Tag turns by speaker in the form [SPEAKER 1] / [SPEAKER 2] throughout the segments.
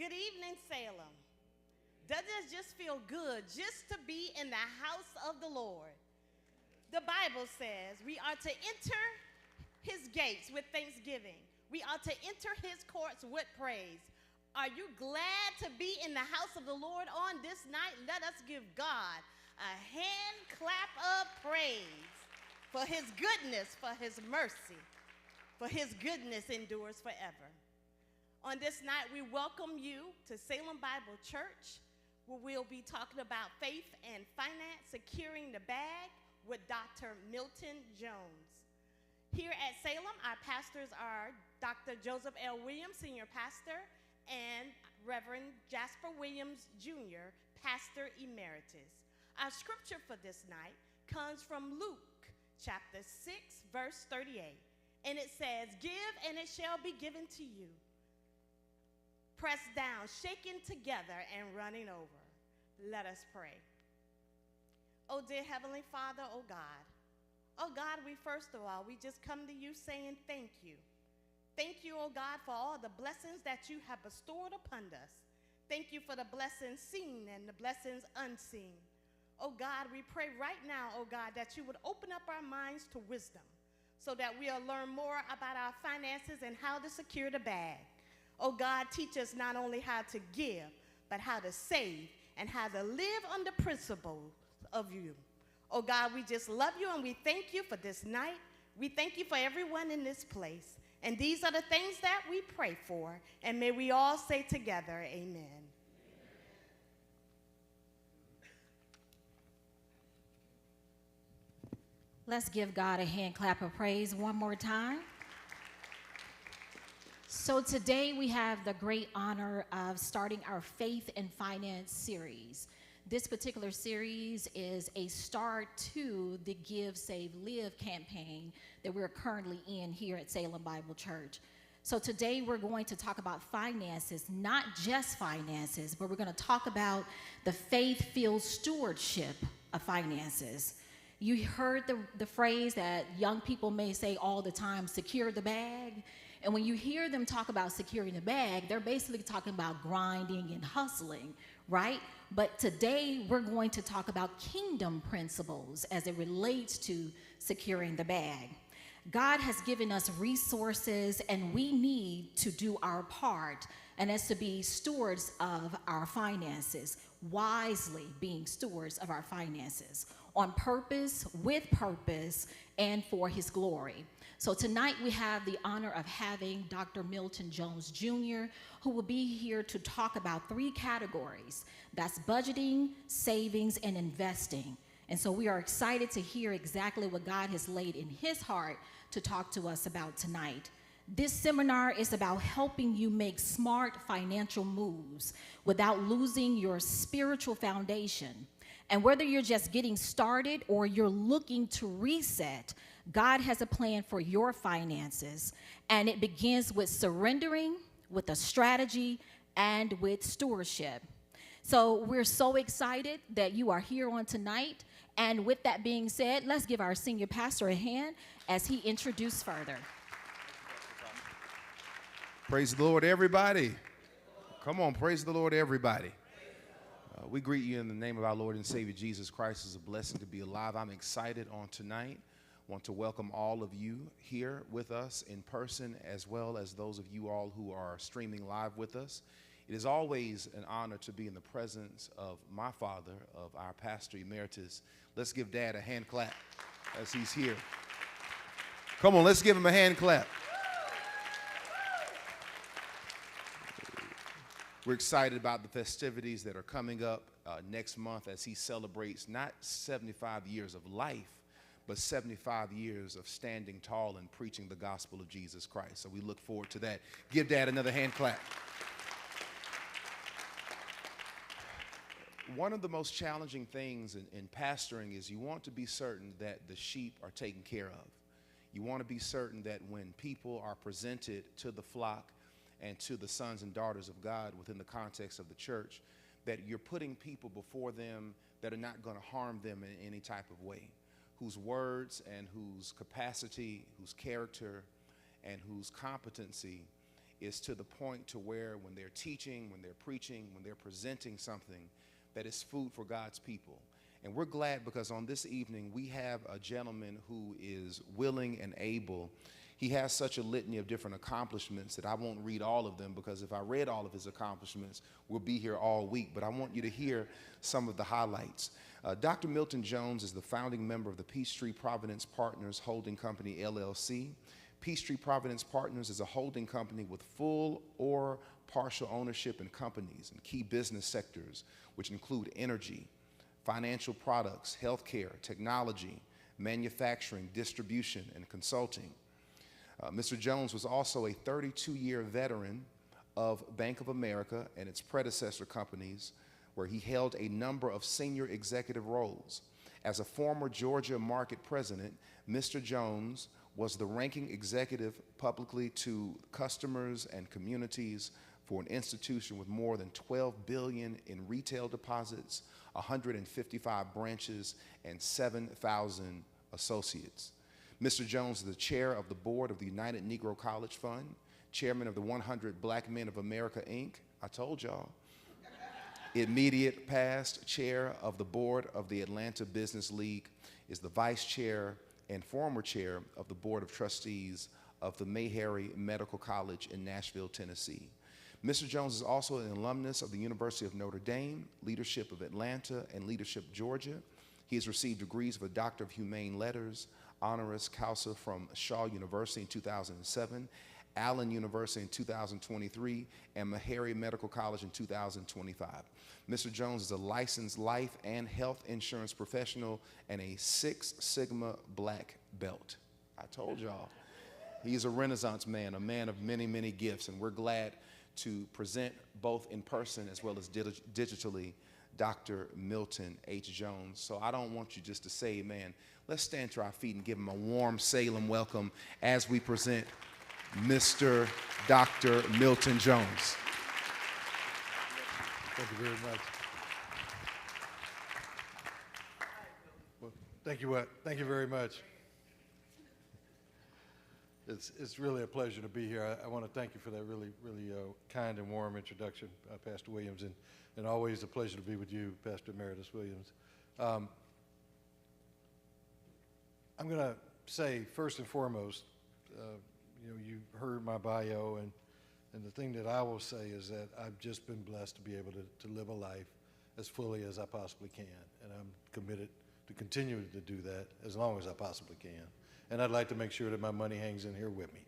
[SPEAKER 1] Good evening, Salem. Doesn't it just feel good just to be in the house of the Lord? The Bible says we are to enter his gates with thanksgiving. We are to enter his courts with praise. Are you glad to be in the house of the Lord on this night? Let us give God a hand clap of praise for his goodness, for his mercy, for his goodness endures forever. On this night, we welcome you to Salem Bible Church, where we'll be talking about faith and finance, securing the bag with Dr. Milton Jones. Here at Salem, our pastors are Dr. Joseph L. Williams, Senior Pastor, and Reverend Jasper Williams, Jr., Pastor Emeritus. Our scripture for this night comes from Luke chapter 6, verse 38. And it says, "Give, and it shall be given to you. Pressed down, shaken together, and running over." Let us pray. Oh, dear Heavenly Father, oh God, we first of all, we just come to you saying thank you. Thank you, oh God, for all the blessings that you have bestowed upon us. Thank you for the blessings seen and the blessings unseen. Oh God, we pray right now, oh God, that you would open up our minds to wisdom so that we'll learn more about our finances and how to secure the bag. Oh God, teach us not only how to give, but how to save and how to live on the principles of you. Oh God, we just love you and we thank you for this night. We thank you for everyone in this place. And these are the things that we pray for. And may we all say together, amen.
[SPEAKER 2] Let's give God a hand clap of praise one more time. So today we have the great honor of starting our Faith and Finance series. This particular series is a start to the Give, Save, Live campaign that we're currently in here at Salem Bible Church. So today we're going to talk about finances, not just finances, but we're going to talk about the faith-filled stewardship of finances. You heard the phrase that young people may say all the time, secure the bag. And when you hear them talk about securing the bag, they're basically talking about grinding and hustling, right? But today we're going to talk about kingdom principles as it relates to securing the bag. God has given us resources and we need to do our part, and that's to be stewards of our finances, wisely being stewards of our finances, on purpose, with purpose, and for his glory. So tonight we have the honor of having Dr. Milton Jones Jr., who will be here to talk about three categories. That's budgeting, savings, and investing. And so we are excited to hear exactly what God has laid in his heart to talk to us about tonight. This seminar is about helping you make smart financial moves without losing your spiritual foundation. And whether you're just getting started or you're looking to reset, God has a plan for your finances, and it begins with surrendering, with a strategy, and with stewardship. So we're so excited that you are here on tonight. And with that being said, let's give our senior pastor a hand as he introduces further.
[SPEAKER 3] Praise the Lord, everybody. Come on, praise the Lord, everybody. We greet you in the name of our Lord and Savior Jesus Christ. It's a blessing to be alive. I'm excited on tonight. Want to welcome all of you here with us in person, as well as those of you all who are streaming live with us. It is always an honor to be in the presence of my father, of our pastor emeritus. Let's give Dad a hand clap as he's here. Come on, let's give him a hand clap. We're excited about the festivities that are coming up next month as he celebrates not 75 years of life, but 75 years of standing tall and preaching the gospel of Jesus Christ. So we look forward to that. Give Dad another hand clap. One of the most challenging things in pastoring is you want to be certain that the sheep are taken care of. You want to be certain that when people are presented to the flock and to the sons and daughters of God within the context of the church, that you're putting people before them that are not going to harm them in any type of way, whose words and whose capacity, whose character, and whose competency is to the point to where when they're teaching, when they're preaching, when they're presenting something, that is food for God's people. And we're glad because on this evening we have a gentleman who is willing and able. He has such a litany of different accomplishments that I won't read all of them, because if I read all of his accomplishments, we'll be here all week. But I want you to hear some of the highlights. Dr. Milton Jones is the founding member of the Peachtree Providence Partners Holding Company, LLC. Peachtree Providence Partners is a holding company with full or partial ownership in companies and key business sectors, which include energy, financial products, healthcare, technology, manufacturing, distribution, and consulting. Mr. Jones was also a 32-year veteran of Bank of America and its predecessor companies, where he held a number of senior executive roles. As a former Georgia market president, Mr. Jones was the ranking executive publicly to customers and communities for an institution with more than $12 billion in retail deposits, 155 branches, and 7,000 associates. Mr. Jones is the chair of the board of the United Negro College Fund, chairman of the 100 Black Men of America, Inc. I told y'all. Immediate past chair of the board of the Atlanta Business League, is the vice chair and former chair of the board of trustees of the Meharry Medical College in Nashville, Tennessee. Mr. Jones is also an alumnus of the University of Notre Dame, Leadership of Atlanta, and Leadership Georgia. He has received degrees of a Doctor of Humane Letters, honoris causa from Shaw University in 2007, Allen University in 2023, and Meharry Medical College in 2025. Mr. Jones is a licensed life and health insurance professional and a Six Sigma black belt. I told y'all, he's a Renaissance man, a man of many, many gifts, and we're glad to present both in person as well as digitally Dr. Milton H. Jones. So I don't want you just to say amen. Let's stand to our feet and give him a warm Salem welcome as we present Mr. Dr. Milton Jones.
[SPEAKER 4] Thank you very much. Well, thank you very much. It's really a pleasure to be here. I want to thank you for that really kind and warm introduction, Pastor Williams, and always a pleasure to be with you, Pastor Emeritus Williams. I'm going to say first and foremost, you heard my bio, and the thing that I will say is that I've just been blessed to be able to live a life as fully as I possibly can, and I'm committed to continue to do that as long as I possibly can. And I'd like to make sure that my money hangs in here with me.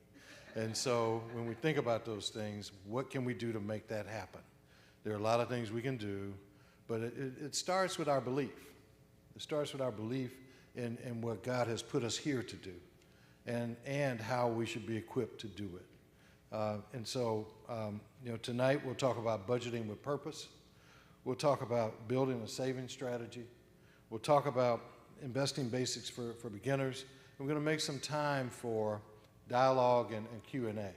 [SPEAKER 4] And so when we think about those things, what can we do to make that happen? There are a lot of things we can do, but it starts with our belief. It starts with our belief in what God has put us here to do, and how we should be equipped to do it. And so, tonight we'll talk about budgeting with purpose. We'll talk about building a saving strategy. We'll talk about investing basics for beginners. We're going to make some time for dialogue and Q&A.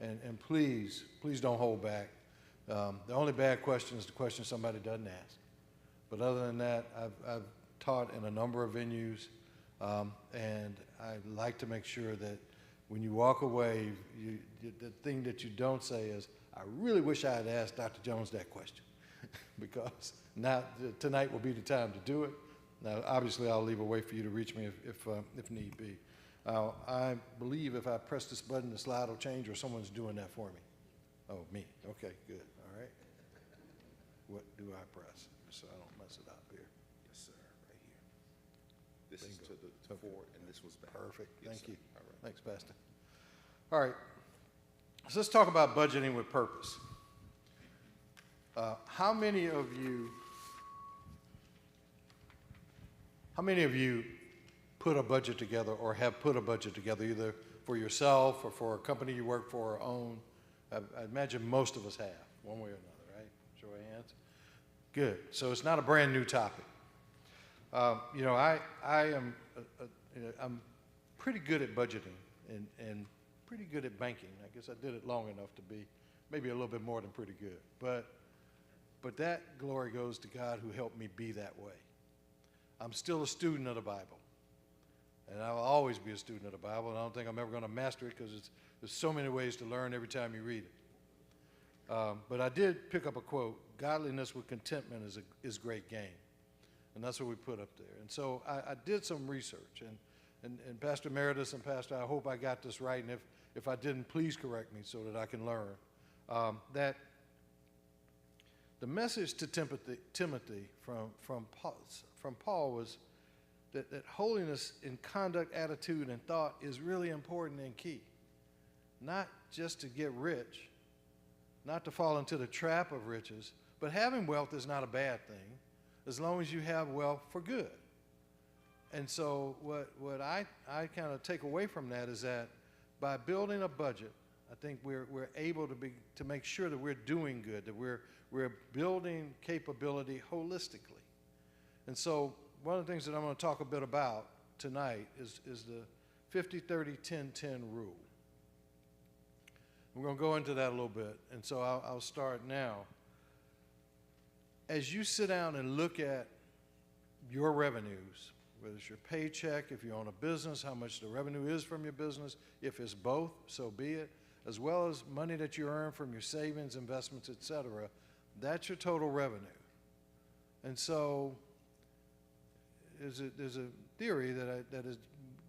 [SPEAKER 4] And please don't hold back. The only bad question is the question somebody doesn't ask. But other than that, I've taught in a number of venues, and I like to make sure that when you walk away, the thing that you don't say is, I really wish I had asked Dr. Jones that question, because tonight will be the time to do it. Now, obviously, I'll leave a way for you to reach me if need be. I believe if I press this button, the slide will change, or someone's doing that for me. Oh, me. Okay, good. All right. What do I press so I don't mess it up here?
[SPEAKER 3] Yes, sir. Right here. This is to the forward, and this was back.
[SPEAKER 4] Perfect.
[SPEAKER 3] Yes,
[SPEAKER 4] Thank
[SPEAKER 3] sir.
[SPEAKER 4] you.
[SPEAKER 3] All right.
[SPEAKER 4] Thanks, Pastor. All right. So let's talk about budgeting with purpose. How many of you put a budget together or have put a budget together, either for yourself or for a company you work for or own? I imagine most of us have, one way or another, right? Show of hands. Good. So it's not a brand new topic. I'm pretty good at budgeting and pretty good at banking. I guess I did it long enough to be maybe a little bit more than pretty good. But that glory goes to God who helped me be that way. I'm still a student of the Bible. And I'll always be a student of the Bible, and I don't think I'm ever going to master it because there's so many ways to learn every time you read it. But I did pick up a quote, godliness with contentment is great gain. And that's what we put up there. And so I did some research, and Pastor Emeritus and Pastor, I hope I got this right, and if I didn't, please correct me so that I can learn. That the message to Timothy from Paul was that holiness in conduct, attitude, and thought is really important and key. Not just to get rich, not to fall into the trap of riches, but having wealth is not a bad thing as long as you have wealth for good. And so what I kind of take away from that is that by building a budget, I think we're able to make sure that we're doing good, that we're building capability holistically. And so one of the things that I'm going to talk a bit about tonight is the 50-30-10-10 rule. We're going to go into that a little bit, and so I'll start now. As you sit down and look at your revenues, whether it's your paycheck, if you own a business, how much the revenue is from your business, if it's both, so be it, as well as money that you earn from your savings, investments, etc., that's your total revenue. And so there's a theory that is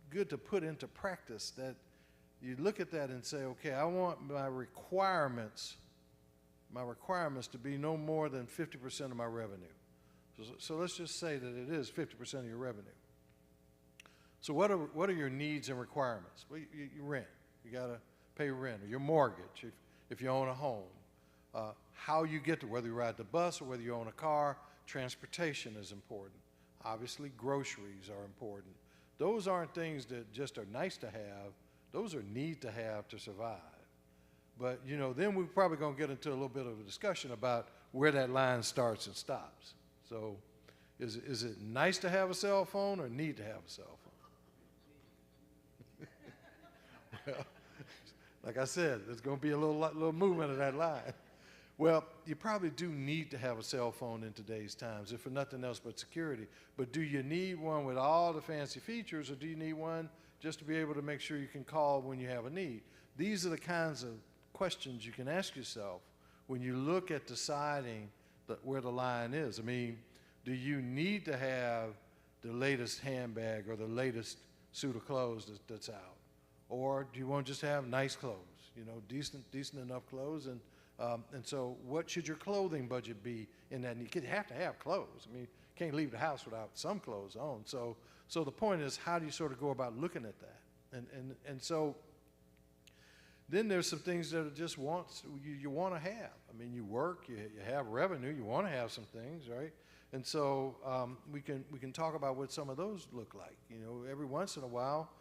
[SPEAKER 4] good to put into practice, that you look at that and say, okay, I want my requirements to be no more than 50% of my revenue. So let's just say that it is 50% of your revenue. So what are your needs and requirements? Well, you rent. You got to pay rent, or your mortgage if you own a home. How you get to, whether you ride the bus or whether you own a car, transportation is important. Obviously, groceries are important. Those aren't things that just are nice to have. Those are need to have to survive. But, then we're probably going to get into a little bit of a discussion about where that line starts and stops. So is it nice to have a cell phone or need to have a cell phone? Well, like I said, there's going to be a little movement of that line. Well, you probably do need to have a cell phone in today's times, if for nothing else but security. But do you need one with all the fancy features, or do you need one just to be able to make sure you can call when you have a need? These are the kinds of questions you can ask yourself when you look at deciding where the line is. I mean, do you need to have the latest handbag or the latest suit of clothes that's out? Or do you want to just have nice clothes, decent enough clothes? And so what should your clothing budget be in that? You have to have clothes. I mean, you can't leave the house without some clothes on. So the point is, how do you sort of go about looking at that? And so then there's some things that are just wants you want to have. I mean, you work, you have revenue, you want to have some things, right? And so we can talk about what some of those look like. Every once in a while,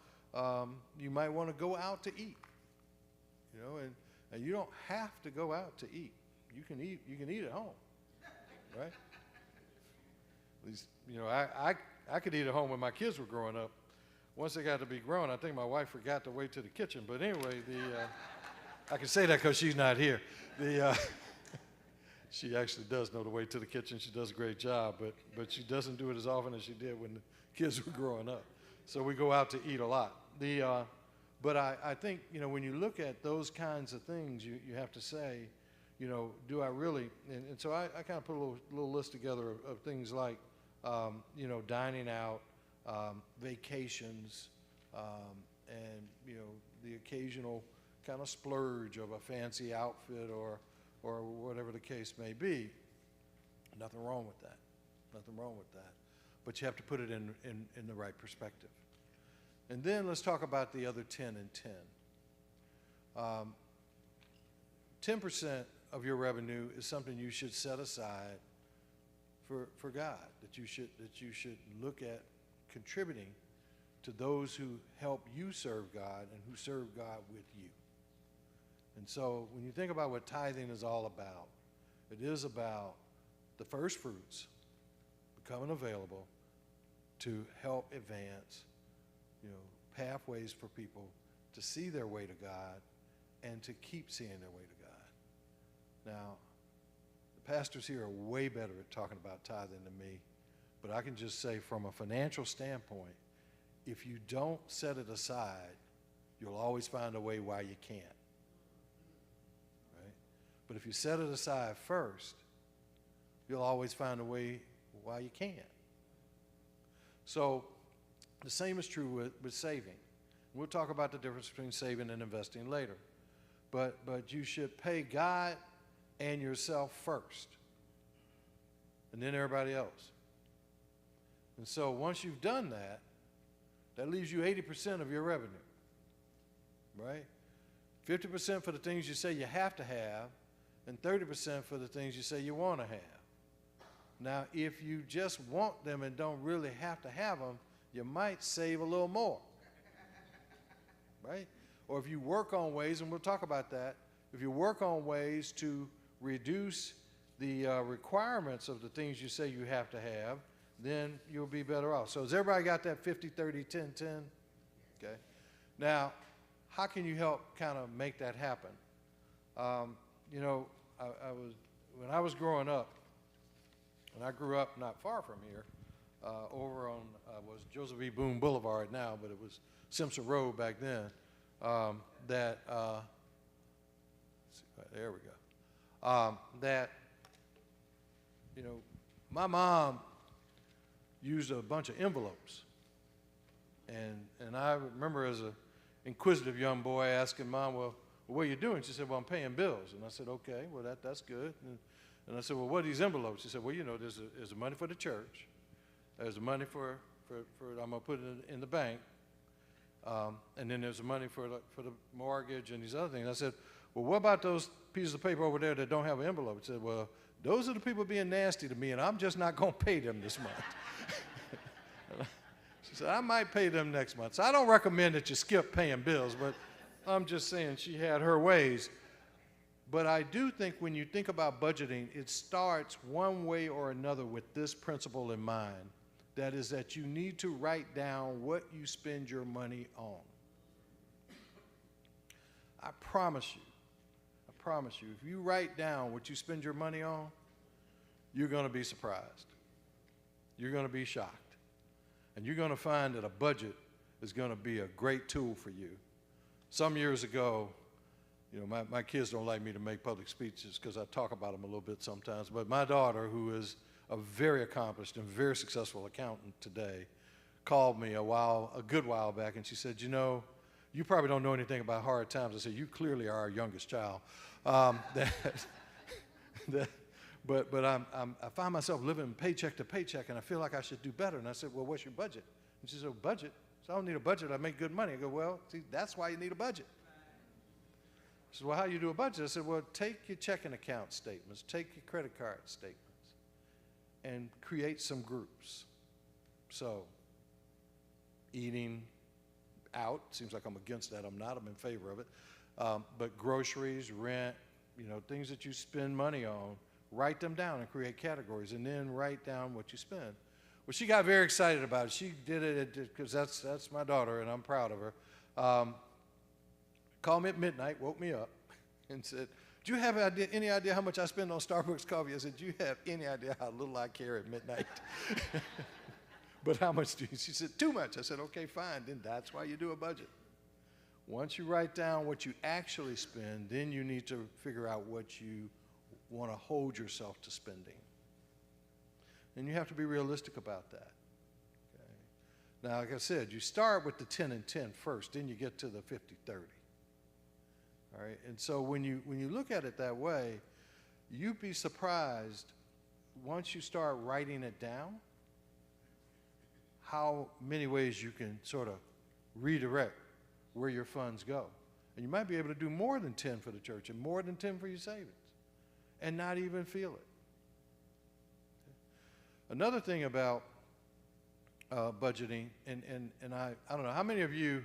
[SPEAKER 4] you might want to go out to eat. And you don't have to go out to eat. You can eat at home, right? At least, I could eat at home when my kids were growing up. Once they got to be grown, I think my wife forgot to wait to the kitchen. But anyway, I can say that because she's not here. She actually does know the way to the kitchen. She does a great job, but she doesn't do it as often as she did when the kids were growing up. So we go out to eat a lot. But I think, when you look at those kinds of things, you have to say, do I really? And so I kind of put a little list together of things like, dining out, vacations, and, the occasional kind of splurge of a fancy outfit or whatever the case may be. Nothing wrong with that. Nothing wrong with that. But you have to put it in the right perspective. And then let's talk about the other 10 and 10. 10% of your revenue is something you should set aside for God, that you should look at contributing to those who help you serve God and who serve God with you. And so when you think about what tithing is all about, it is about the first fruits becoming available to help advance pathways for people to see their way to God and to keep seeing their way to God. Now, the pastors here are way better at talking about tithing than me, but I can just say from a financial standpoint, if you don't set it aside, you'll always find a way why you can't. Right? But if you set it aside first, you'll always find a way why you can't. So the same is true with saving. We'll talk about the difference between saving and investing later. But you should pay God and yourself first, and then everybody else. And so once you've done that, that leaves you 80% of your revenue, right? 50% for the things you say you have to have, and 30% for the things you say you want to have. Now, if you just want them and don't really have to have them, you might save a little more, right? Or if you work on ways, and we'll talk about that, if you work on ways to reduce the requirements of the things you say you have to have, then you'll be better off. So has everybody got that 50, 30, 10, 10? Okay. Now, how can you help kind of make that happen? You know, when I was growing up, and I grew up not far from here, over on was Joseph E. Boone Boulevard now, but it was Simpson Road back then. There we go. That, you know, my mom used a bunch of envelopes, and I remember as an inquisitive young boy asking Mom, well, what are you doing? She said, well, I'm paying bills. And I said, okay, well, that's good. And I said, well, what are these envelopes? She said, well, you know, there's the money for the church. There's the money for I'm going to put it in the bank. And then there's the money for the mortgage and these other things. I said, well, what about those pieces of paper over there that don't have an envelope? She said, well, those are the people being nasty to me, and I'm just not going to pay them this month. She said, I might pay them next month. So I don't recommend that you skip paying bills, but I'm just saying she had her ways. But I do think when you think about budgeting, it starts one way or another with this principle in mind. That is that you need to write down what you spend your money on. I promise you, if you write down what you spend your money on, you're going to be surprised. You're going to be shocked. And you're going to find that a budget is going to be a great tool for you. Some years ago, you know, my kids don't like me to make public speeches because I talk about them a little bit sometimes, but my daughter, who is a very accomplished and very successful accountant today, called me a good while back, and she said, you know, you probably don't know anything about hard times. I said, you clearly are our youngest child. But I find myself living paycheck to paycheck, and I feel like I should do better. And I said, well, what's your budget? And she said, budget? So I don't need a budget. I make good money. I go, well, see, that's why you need a budget. She said, well, how do you do a budget? I said, well, take your checking account statements, take your credit card statements, and create some groups. So eating out, seems like I'm against that. I'm not. I'm in favor of it. But groceries, rent, you know, things that you spend money on, write them down and create categories, and then write down what you spend. Well, she got very excited about it. She did it because that's my daughter, and I'm proud of her. Called me at midnight, woke me up, and said, do you have any idea how much I spend on Starbucks coffee? I said, do you have any idea how little I care at midnight? But how much do you? She said, too much. I said, okay, fine. Then that's why you do a budget. Once you write down what you actually spend, then you need to figure out what you want to hold yourself to spending. And you have to be realistic about that. Okay? Now, like I said, you start with the 10 and 10 first, then you get to the 50-30. All right? And so when you look at it that way, you'd be surprised once you start writing it down how many ways you can sort of redirect where your funds go. And you might be able to do more than 10 for the church and more than 10 for your savings and not even feel it. Another thing about budgeting, and I don't know, how many of you,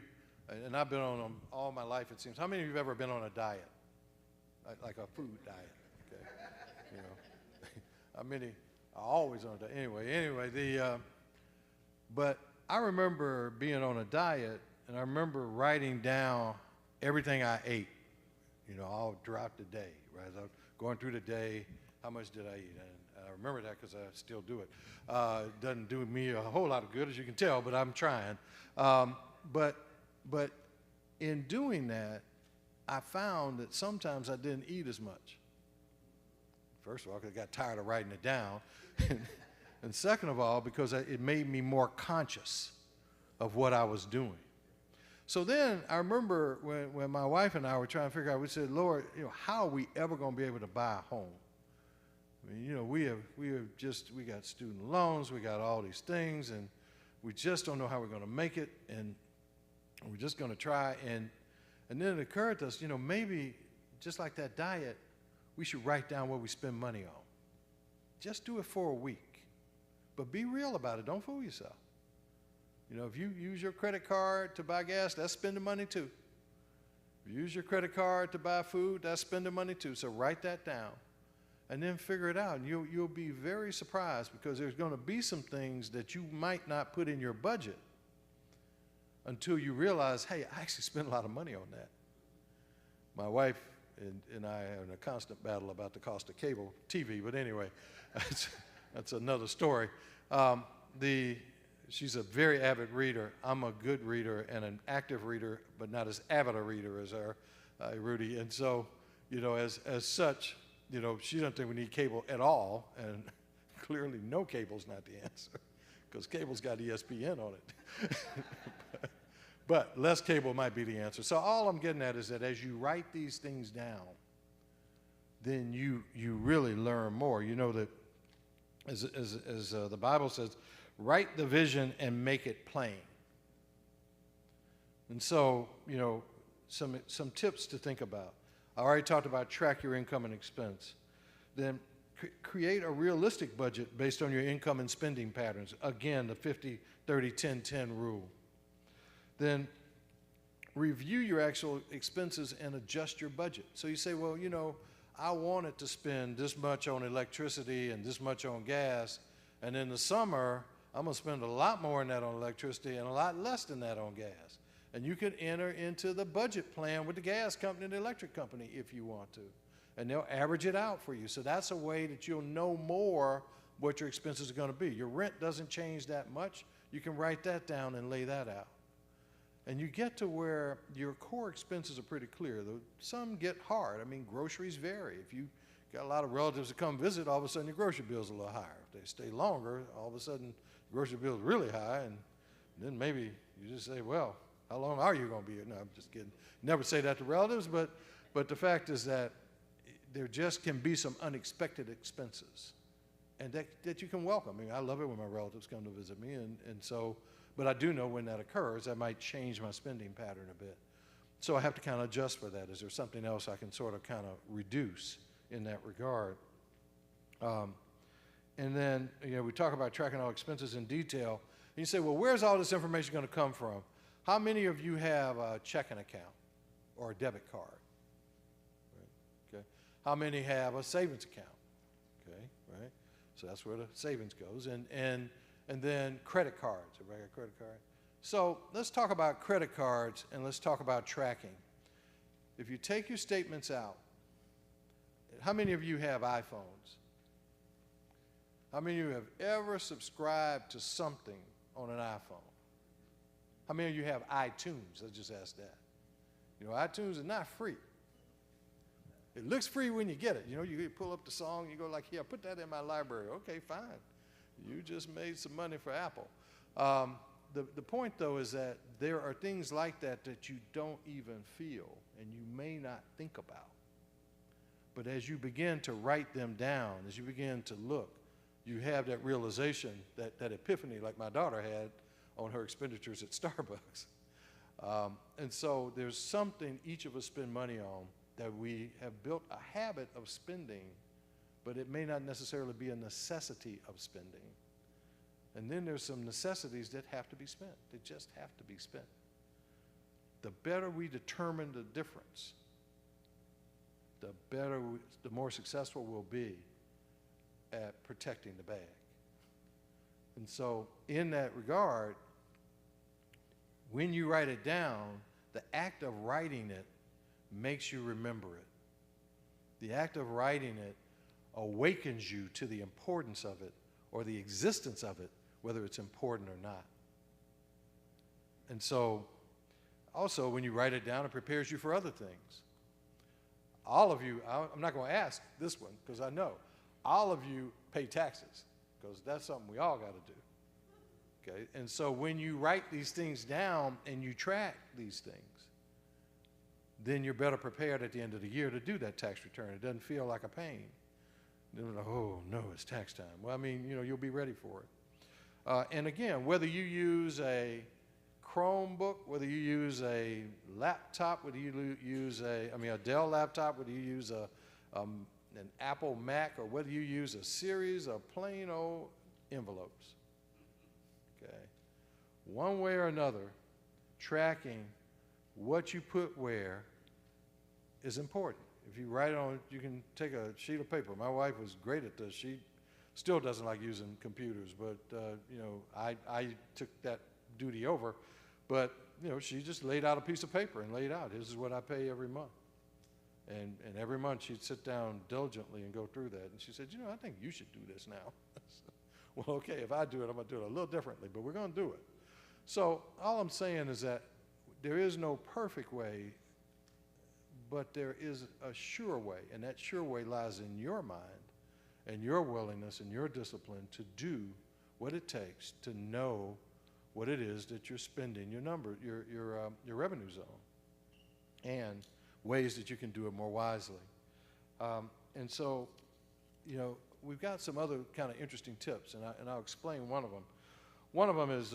[SPEAKER 4] and I've been on them all my life it seems, how many of you have ever been on a diet, like a food diet? Okay. You know, how many are always on a diet? Anyway, but I remember being on a diet, and I remember writing down everything I ate, you know, all throughout the day, right? As I was going through the day, how much did I eat? And I I remember that because I still do it. It doesn't do me a whole lot of good, as you can tell, but I'm trying. But in doing that, I found that sometimes I didn't eat as much. First of all, because I got tired of writing it down. And second of all, because it made me more conscious of what I was doing. So then I remember when my wife and I were trying to figure out, we said, Lord, how are we ever going to be able to buy a home? I mean, we got student loans, we got all these things, and we just don't know how we're going to make it, and we're just going to try. And then it occurred to us, maybe just like that diet, we should write down what we spend money on. Just do it for a week. But be real about it. Don't fool yourself. If you use your credit card to buy gas, that's spending money too. If you use your credit card to buy food, that's spending money too. So write that down and then figure it out. And you'll be very surprised, because there's going to be some things that you might not put in your budget until you realize, hey, I actually spend a lot of money on that. My wife and I are in a constant battle about the cost of cable TV, but anyway, that's another story. She's a very avid reader. I'm a good reader and an active reader, but not as avid a reader as our Rudy. And so, as such, she doesn't think we need cable at all, and clearly no cable's not the answer, because cable's got ESPN on it. But less cable might be the answer. So all I'm getting at is that as you write these things down, then you really learn more. That as the Bible says, write the vision and make it plain. And so, some tips to think about. I already talked about track your income and expense. Then create a realistic budget based on your income and spending patterns. Again, the 50-30-10-10 rule. Then review your actual expenses and adjust your budget. So you say, well, I wanted to spend this much on electricity and this much on gas, and in the summer, I'm going to spend a lot more than that on electricity and a lot less than that on gas. And you can enter into the budget plan with the gas company and the electric company if you want to. And they'll average it out for you. So that's a way that you'll know more what your expenses are going to be. Your rent doesn't change that much. You can write that down and lay that out. And you get to where your core expenses are pretty clear. Some get hard. I mean, groceries vary. If you got a lot of relatives that come visit, all of a sudden your grocery bill's a little higher. If they stay longer, all of a sudden grocery bill's really high, and then maybe you just say, well, how long are you going to be here? No, I'm just kidding. Never say that to relatives, but the fact is that there just can be some unexpected expenses, and that you can welcome. I mean, I love it when my relatives come to visit me, and so, but I do know when that occurs, that might change my spending pattern a bit. So I have to kind of adjust for that. Is there something else I can sort of kind of reduce in that regard? And then, we talk about tracking all expenses in detail. And you say, well, where's all this information going to come from? How many of you have a checking account or a debit card? Right. Okay. How many have a savings account? Okay, right? So that's where the savings goes. And then credit cards. Everybody got a credit card? So let's talk about credit cards, and let's talk about tracking. If you take your statements out, how many of you have iPhones? How many of you have ever subscribed to something on an iPhone? How many of you have iTunes? Let's just ask that. iTunes is not free. It looks free when you get it. You pull up the song, you go like, here, put that in my library. Okay, fine. You just made some money for Apple. The point, though, is that there are things like that that you don't even feel and you may not think about. But as you begin to write them down, as you begin to look, you have that realization, that epiphany like my daughter had on her expenditures at Starbucks. And so there's something each of us spend money on that we have built a habit of spending, but it may not necessarily be a necessity of spending. And then there's some necessities that have to be spent. They just have to be spent. The better we determine the difference, the more successful we'll be at protecting the bag. And so in that regard, when you write it down, the act of writing it makes you remember it. The act of writing it awakens you to the importance of it or the existence of it, whether it's important or not. And so, also, when you write it down, it prepares you for other things. All of you, I'm not going to ask this one because I know, all of you pay taxes because that's something we all got to do. Okay? And so when you write these things down and you track these things, then you're better prepared at the end of the year to do that tax return. It doesn't feel like a pain. Then like, oh, no, it's tax time. Well, I mean, you'll be ready for it. And again, whether you use a Chromebook, whether you use a laptop, whether you use a Dell laptop, whether you use an Apple Mac, or whether you use a series of plain old envelopes, okay? One way or another, tracking what you put where is important. If you write on, you can take a sheet of paper. My wife was great at this. She still doesn't like using computers, but I took that duty over. But she just laid out a piece of paper and laid out, this is what I pay every month. And every month she'd sit down diligently and go through that. And she said, I think you should do this now. Well, okay, if I do it, I'm going to do it a little differently, but we're going to do it. So all I'm saying is that there is no perfect way, but there is a sure way, and that sure way lies in your mind and your willingness and your discipline to do what it takes to know what it is that you're spending your revenues on, and ways that you can do it more wisely. And so, we've got some other kind of interesting tips, and I'll explain one of them. One of them is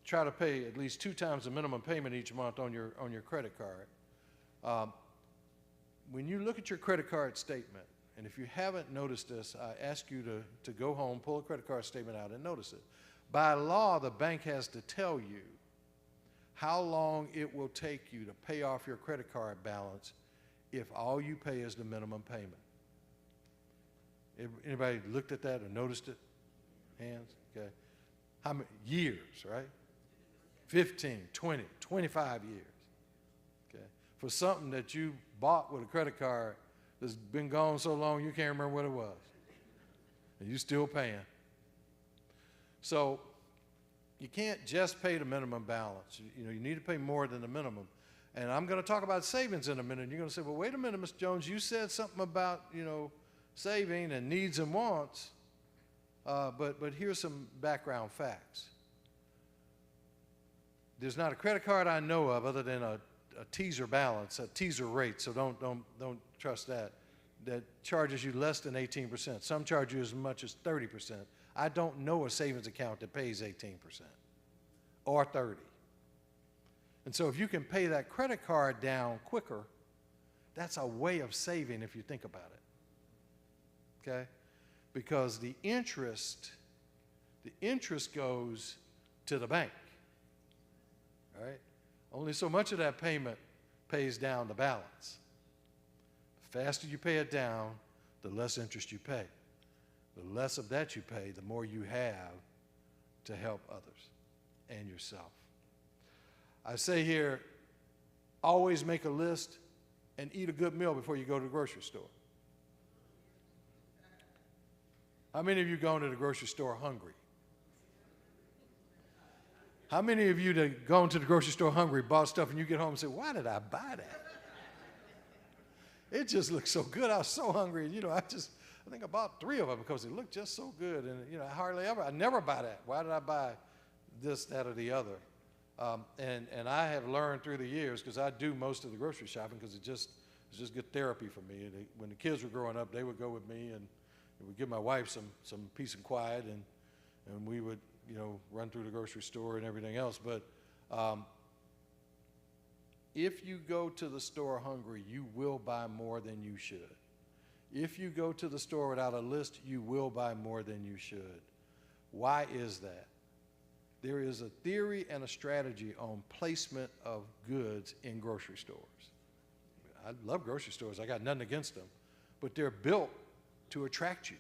[SPEAKER 4] try to pay at least 2 times the minimum payment each month on your credit card. When you look at your credit card statement, and if you haven't noticed this, I ask you to go home, pull a credit card statement out, and notice it. By law, the bank has to tell you how long it will take you to pay off your credit card balance if all you pay is the minimum payment. Anybody looked at that or noticed it? Hands? Okay. How many years, right? 15, 20, 25 years. Okay. For something that you bought with a credit card that's been gone so long you can't remember what it was. And you're still paying. So you can't just pay the minimum balance. You need to pay more than the minimum. And I'm going to talk about savings in a minute. And you're going to say, well, wait a minute, Mr. Jones, you said something about, saving and needs and wants. But here's some background facts. There's not a credit card I know of other than a teaser balance, a teaser rate, so don't trust that charges you less than 18%. Some charge you as much as 30%. I don't know a savings account that pays 18% or 30%. And so if you can pay that credit card down quicker, that's a way of saving if you think about it. Okay? Because the interest goes to the bank. All right? Only so much of that payment pays down the balance. The faster you pay it down, the less interest you pay. The less of that you pay, the more you have to help others and yourself. I say here, always make a list and eat a good meal before you go to the grocery store. How many of you gone to the grocery store hungry? How many of you that gone to the grocery store hungry, bought stuff, and you get home and say, why did I buy that? It just looked so good. I was so hungry. I think I bought 3 of them because they looked just so good. And, I never buy that. Why did I buy this, that, or the other? And I have learned through the years, because I do most of the grocery shopping because it's just good therapy for me. When the kids were growing up, they would go with me, and it would give my wife some peace and quiet, and we would, run through the grocery store and everything else. But if you go to the store hungry, you will buy more than you should. If you go to the store without a list, you will buy more than you should. Why is that? There is a theory and a strategy on placement of goods in grocery stores. I love grocery stores. I got nothing against them. But they're built to attract you.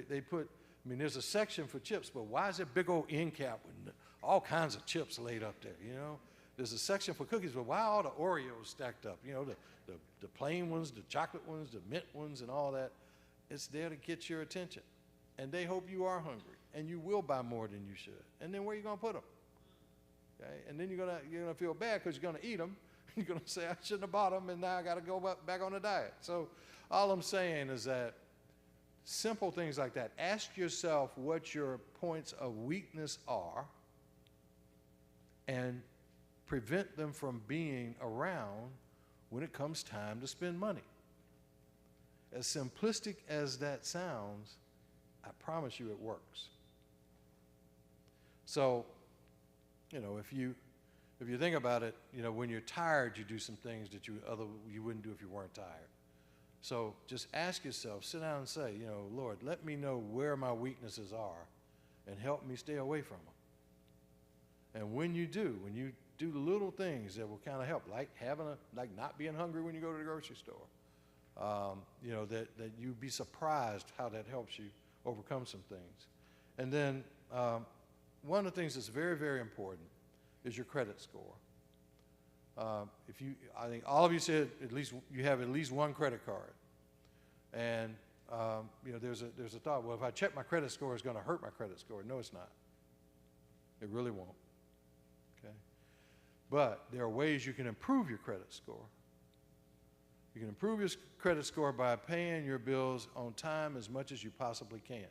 [SPEAKER 4] They put, there's a section for chips, but why is there a big old end cap with all kinds of chips laid up there, there's a section for cookies, but why are all the Oreos stacked up? You know, the plain ones, the chocolate ones, the mint ones, and all that. It's there to get your attention. And they hope you are hungry, and you will buy more than you should. And then where are you going to put them? Okay? And then you're gonna feel bad because you're going to eat them. You're going to say, I shouldn't have bought them, and now I got to go back on the diet. So all I'm saying is that simple things like that. Ask yourself what your points of weakness are and prevent them from being around when it comes time to spend money. As simplistic as that sounds, I promise you it works. So, you know, if you think about it, you know, when you're tired, you do some things that you wouldn't do if you weren't tired. So just ask yourself, sit down and say, you know, Lord, let me know where my weaknesses are and help me stay away from them. And when you do little things that will kind of help, like not being hungry when you go to the grocery store, you know, that you'd be surprised how that helps you overcome some things. And then one of the things that's very, very important is your credit score. I think all of you said at least you have at least one credit card, and you know, there's a thought. Well, if I check my credit score, it's going to hurt my credit score. No, it's not. It really won't. Okay, but there are ways you can improve your credit score. You can improve your credit score by paying your bills on time as much as you possibly can.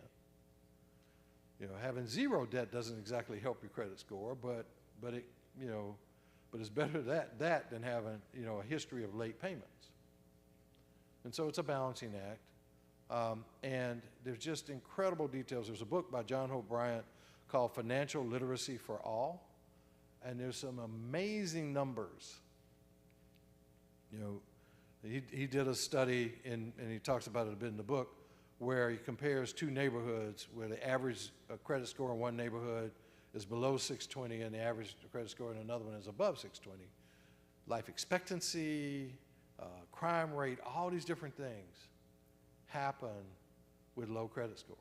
[SPEAKER 4] You know, having zero debt doesn't exactly help your credit score, but it, you know. But it's better that than having, you know, a history of late payments. And so it's a balancing act. And there's just incredible details. There's a book by John Hope Bryant called Financial Literacy for All. And there's some amazing numbers. You know, he did a study, and he talks about it a bit in the book, where he compares two neighborhoods where the average credit score in one neighborhood is below 620 and the average credit score in another one is above 620. Life expectancy, crime rate, all these different things happen with low credit scores.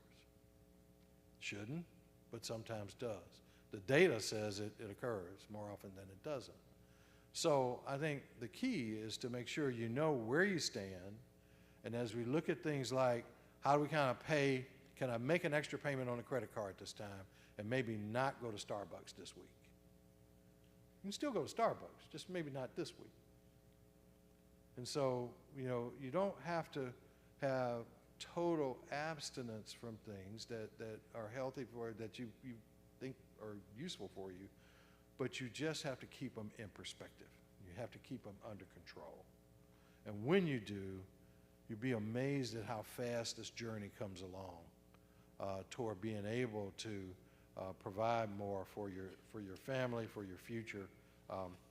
[SPEAKER 4] Shouldn't, but sometimes does. The data says it occurs more often than it doesn't. So I think the key is to make sure you know where you stand, and as we look at things like how do we kind of pay, can I make an extra payment on a credit card this time, and maybe not go to Starbucks this week. You can still go to Starbucks, just maybe not this week. And so, you know, you don't have to have total abstinence from things that are healthy for, that you think are useful for you, but you just have to keep them in perspective. You have to keep them under control. And when you do, you'll be amazed at how fast this journey comes along toward being able to provide more for your family, for your future,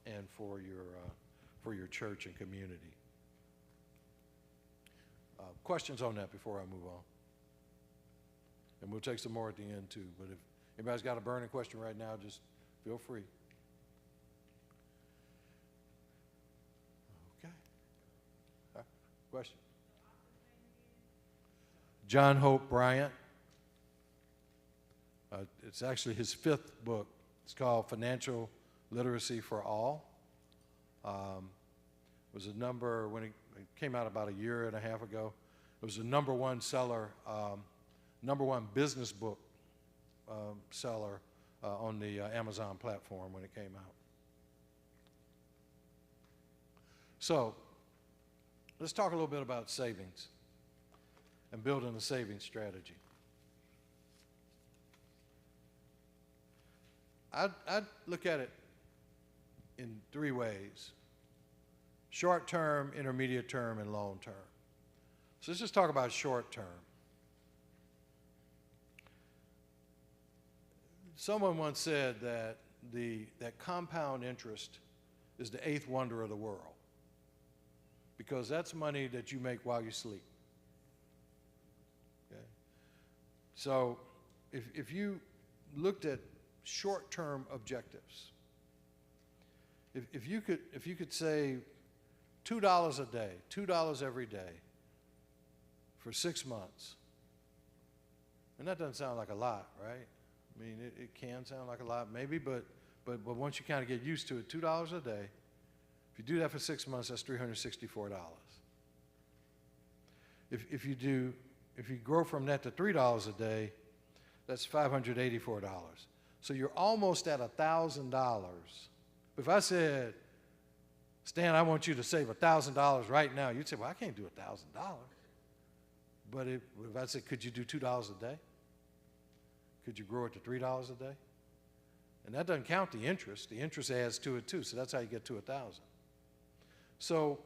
[SPEAKER 4] and for your church and community. Questions on that before I move on? And we'll take some more at the end too. But if anybody's got a burning question right now, just feel free. Okay. Question? John Hope Bryant. It's actually his 5th book. It's called Financial Literacy for All. It was a number, when it came out about a year and a half ago, it was the #1 seller, #1 business book seller on the Amazon platform when it came out. So let's talk a little bit about savings and building a savings strategy. I'd look at it in 3 ways: short term, intermediate term, and long term. So let's just talk about short term. Someone once said that that compound interest is the 8th wonder of the world, because that's money that you make while you sleep. Okay? So if you looked at short-term objectives, if you could save $2 a day, $2 every day for 6 months, and that doesn't sound like a lot, right? I mean, it can sound like a lot maybe, but but once you kind of get used to it, $2 a day, if you do that for 6 months, that's $364. If you grow from that to $3 a day, that's $584. So you're almost at $1,000. If I said, Stan, I want you to save $1,000 right now, you'd say, well, I can't do $1,000. But if I said, could you do $2 a day? Could you grow it to $3 a day? And that doesn't count the interest. The interest adds to it too, so that's how you get to 1,000. So,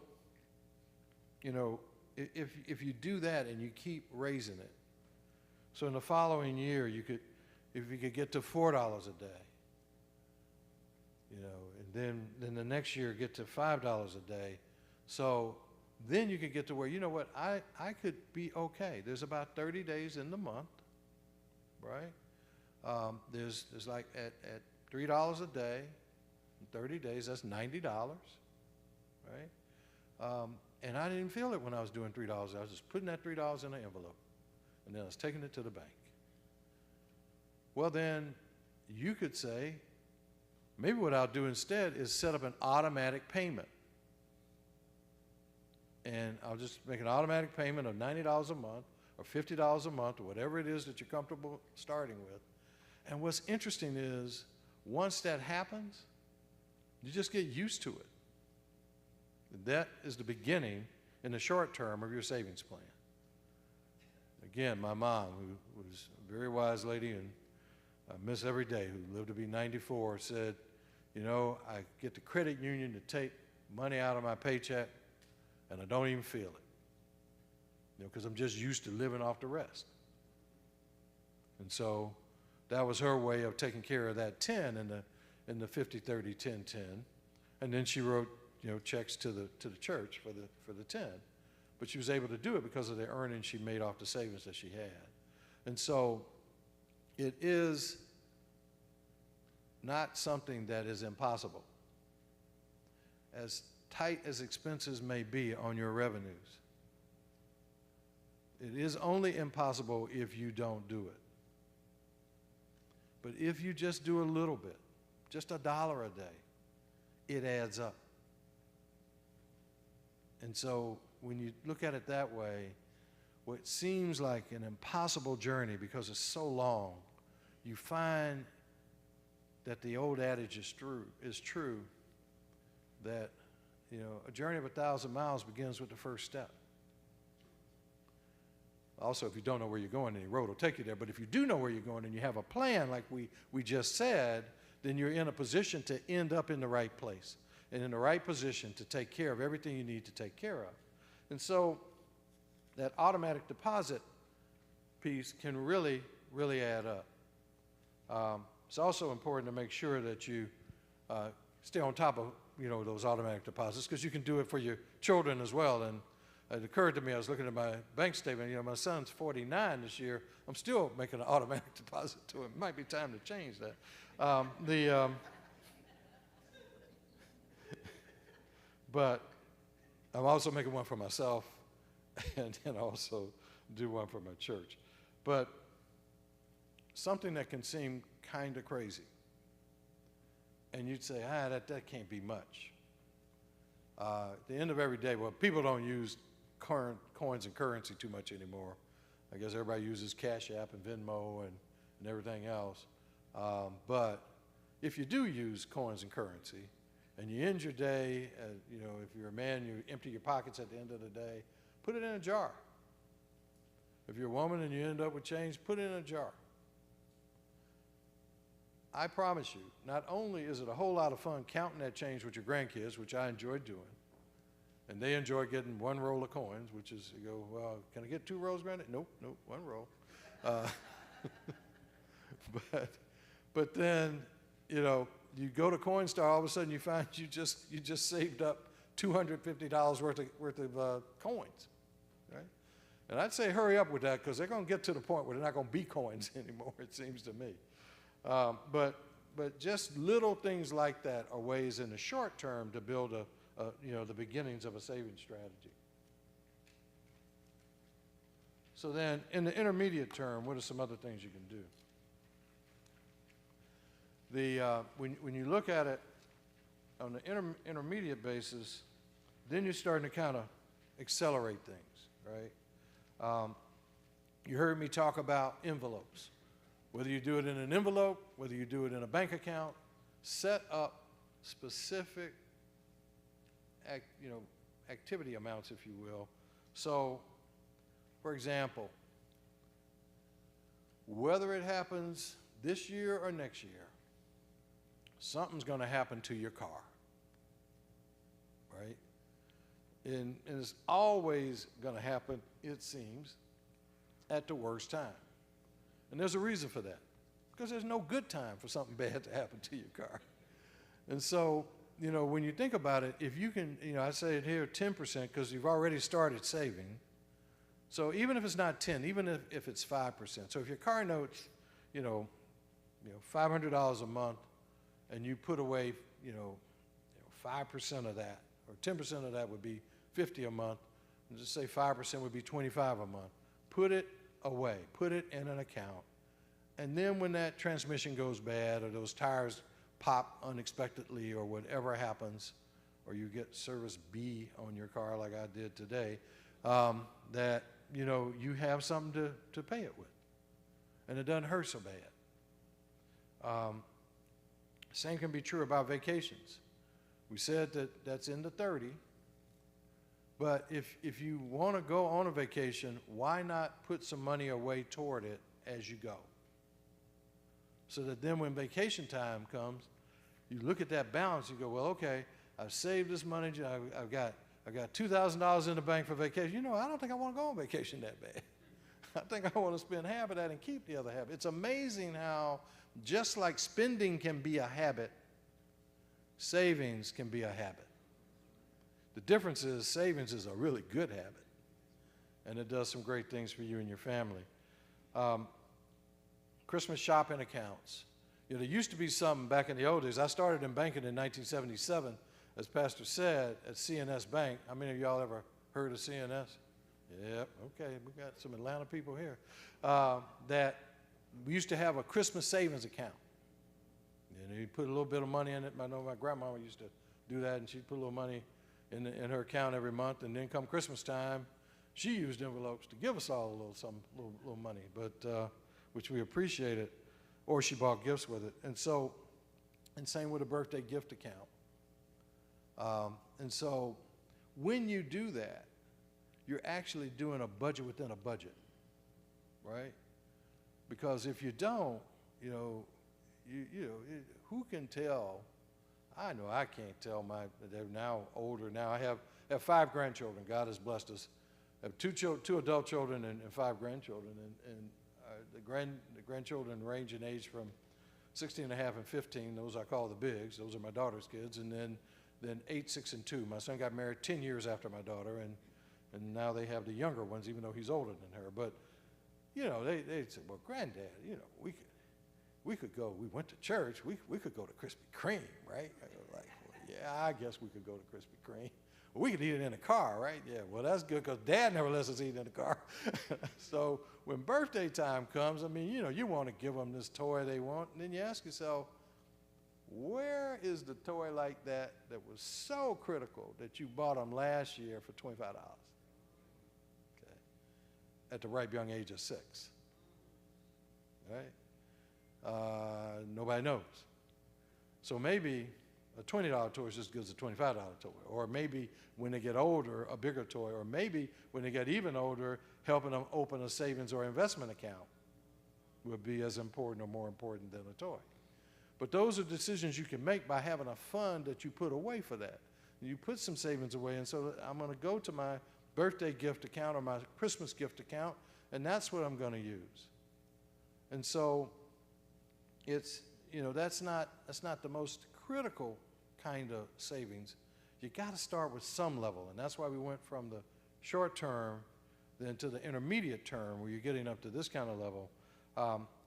[SPEAKER 4] you know, if you do that and you keep raising it, so in the following year, if you could get to $4 a day, you know, and then the next year get to $5 a day, so then you could get to where, you know what, I could be okay. There's about 30 days in the month, right? There's like at $3 a day, in 30 days, that's $90, right? And I didn't feel it when I was doing $3. I was just putting that $3 in an envelope, and then I was taking it to the bank. Well, then you could say, maybe what I'll do instead is set up an automatic payment. And I'll just make an automatic payment of $90 a month or $50 a month or whatever it is that you're comfortable starting with. And what's interesting is once that happens, you just get used to it. That is the beginning in the short term of your savings plan. Again, my mom, who was a very wise lady and I miss every day, who lived to be 94, said, you know, I get the credit union to take money out of my paycheck and I don't even feel it, you know, because I'm just used to living off the rest. And so that was her way of taking care of that 10 in the 50, 30, 10, 10. And then she wrote, you know, checks to the church for the 10. But she was able to do it because of the earnings she made off the savings that she had. And so it is not something that is impossible. As tight as expenses may be on your revenues, it is only impossible if you don't do it. But if you just do a little bit, just $1 a day, it adds up. And so when you look at it that way, what seems like an impossible journey because it's so long, you find that the old adage is true that, you know, a journey of 1,000 miles begins with the first step. Also, if you don't know where you're going, any road will take you there. But if you do know where you're going and you have a plan like we just said, then you're in a position to end up in the right place and in the right position to take care of everything you need to take care of. And so that automatic deposit piece can really, really add up. It's also important to make sure that you stay on top of, you know, those automatic deposits, because you can do it for your children as well. And it occurred to me, I was looking at my bank statement, you know, my son's 49 this year. I'm still making an automatic deposit to him. It might be time to change that. But I'm also making one for myself and then also do one for my church. But something that can seem kind of crazy. And you'd say, that can't be much. At the end of every day, well, people don't use current coins and currency too much anymore. I guess everybody uses Cash App and Venmo and everything else. But if you do use coins and currency, and you end your day, you know, if you're a man, you empty your pockets at the end of the day, put it in a jar. If you're a woman and you end up with change, put it in a jar. I promise you, not only is it a whole lot of fun counting that change with your grandkids, which I enjoy doing, and they enjoy getting one roll of coins, which is, you go, well, can I get 2 rolls, Granddad? Nope, one roll. But then, you know, you go to Coinstar, all of a sudden you find you just saved up $250 worth of coins, right? And I'd say hurry up with that, because they're going to get to the point where they're not going to be coins anymore, it seems to me. But just little things like that are ways in the short term to build the beginnings of a saving strategy. So then in the intermediate term, what are some other things you can do? When you look at it on the intermediate basis, then you're starting to kind of accelerate things, right? You heard me talk about envelopes. Whether you do it in an envelope, whether you do it in a bank account, set up specific activity amounts, if you will. So, for example, whether it happens this year or next year, something's going to happen to your car, right? And it's always going to happen, it seems, at the worst time. And there's a reason for that, because there's no good time for something bad to happen to your car. And so, when you think about it, if you can, I say it here 10% because you've already started saving. So even if it's not 10, even if it's 5%. So if your car note's, $500 a month, and you put away, 5% of that, or 10% of that would be $50 a month, and just say 5% would be $25 a month. Put it away, put it in an account, and then when that transmission goes bad, or those tires pop unexpectedly, or whatever happens, or you get service B on your car like I did today, that you have something to pay it with, and it doesn't hurt so bad. Same can be true about vacations. We said that that's in the 30, but if you want to go on a vacation, why not put some money away toward it as you go? So that then when vacation time comes, you look at that balance, you go, well, okay, I've saved this money, I've got $2,000 in the bank for vacation. I don't think I want to go on vacation that bad. I think I want to spend half of that and keep the other half. It's amazing how just like spending can be a habit, savings can be a habit. The difference is savings is a really good habit, and it does some great things for you and your family. Christmas shopping accounts. There used to be something back in the old days. I started in banking in 1977, as Pastor said, at CNS Bank. How many of y'all ever heard of CNS? Yep, okay, we got some Atlanta people here. That we used to have a Christmas savings account. You put a little bit of money in it. I know my grandmama used to do that, and she'd put a little money in her account every month, and then come Christmas time, she used envelopes to give us all a little money, but which we appreciated, or she bought gifts with it. And same with a birthday gift account. And so when you do that, you're actually doing a budget within a budget, right? Because if you don't, who can tell? I know I can't tell. They're now older now. I have 5 grandchildren. God has blessed us. I have 2 adult children and 5 grandchildren, and the grandchildren range in age from 16 and a half and 15. Those I call the bigs. Those are my daughter's kids. And then 8, 6, and 2. My son got married 10 years after my daughter, and now they have the younger ones, even though he's older than her. But they said, well, Granddad, we could go. We went to church. We could go to Krispy Kreme, right? I go like, well, yeah, I guess we could go to Krispy Kreme. Well, we could eat it in the car, right? Yeah, well, that's good because Dad never lets us eat in the car. So when birthday time comes, you want to give them this toy they want, and then you ask yourself, where is the toy like that was so critical that you bought them last year for $25? Okay, at the ripe young age of 6, right? Nobody knows. So maybe a $20 toy is just as good as a $25 toy. Or maybe when they get older, a bigger toy. Or maybe when they get even older, helping them open a savings or investment account would be as important or more important than a toy. But those are decisions you can make by having a fund that you put away for that. You put some savings away, and so I'm going to go to my birthday gift account or my Christmas gift account, and that's what I'm going to use. And so it's, that's not the most critical kind of savings. You got to start with some level, and that's why we went from the short term then to the intermediate term, where you're getting up to this kind of level.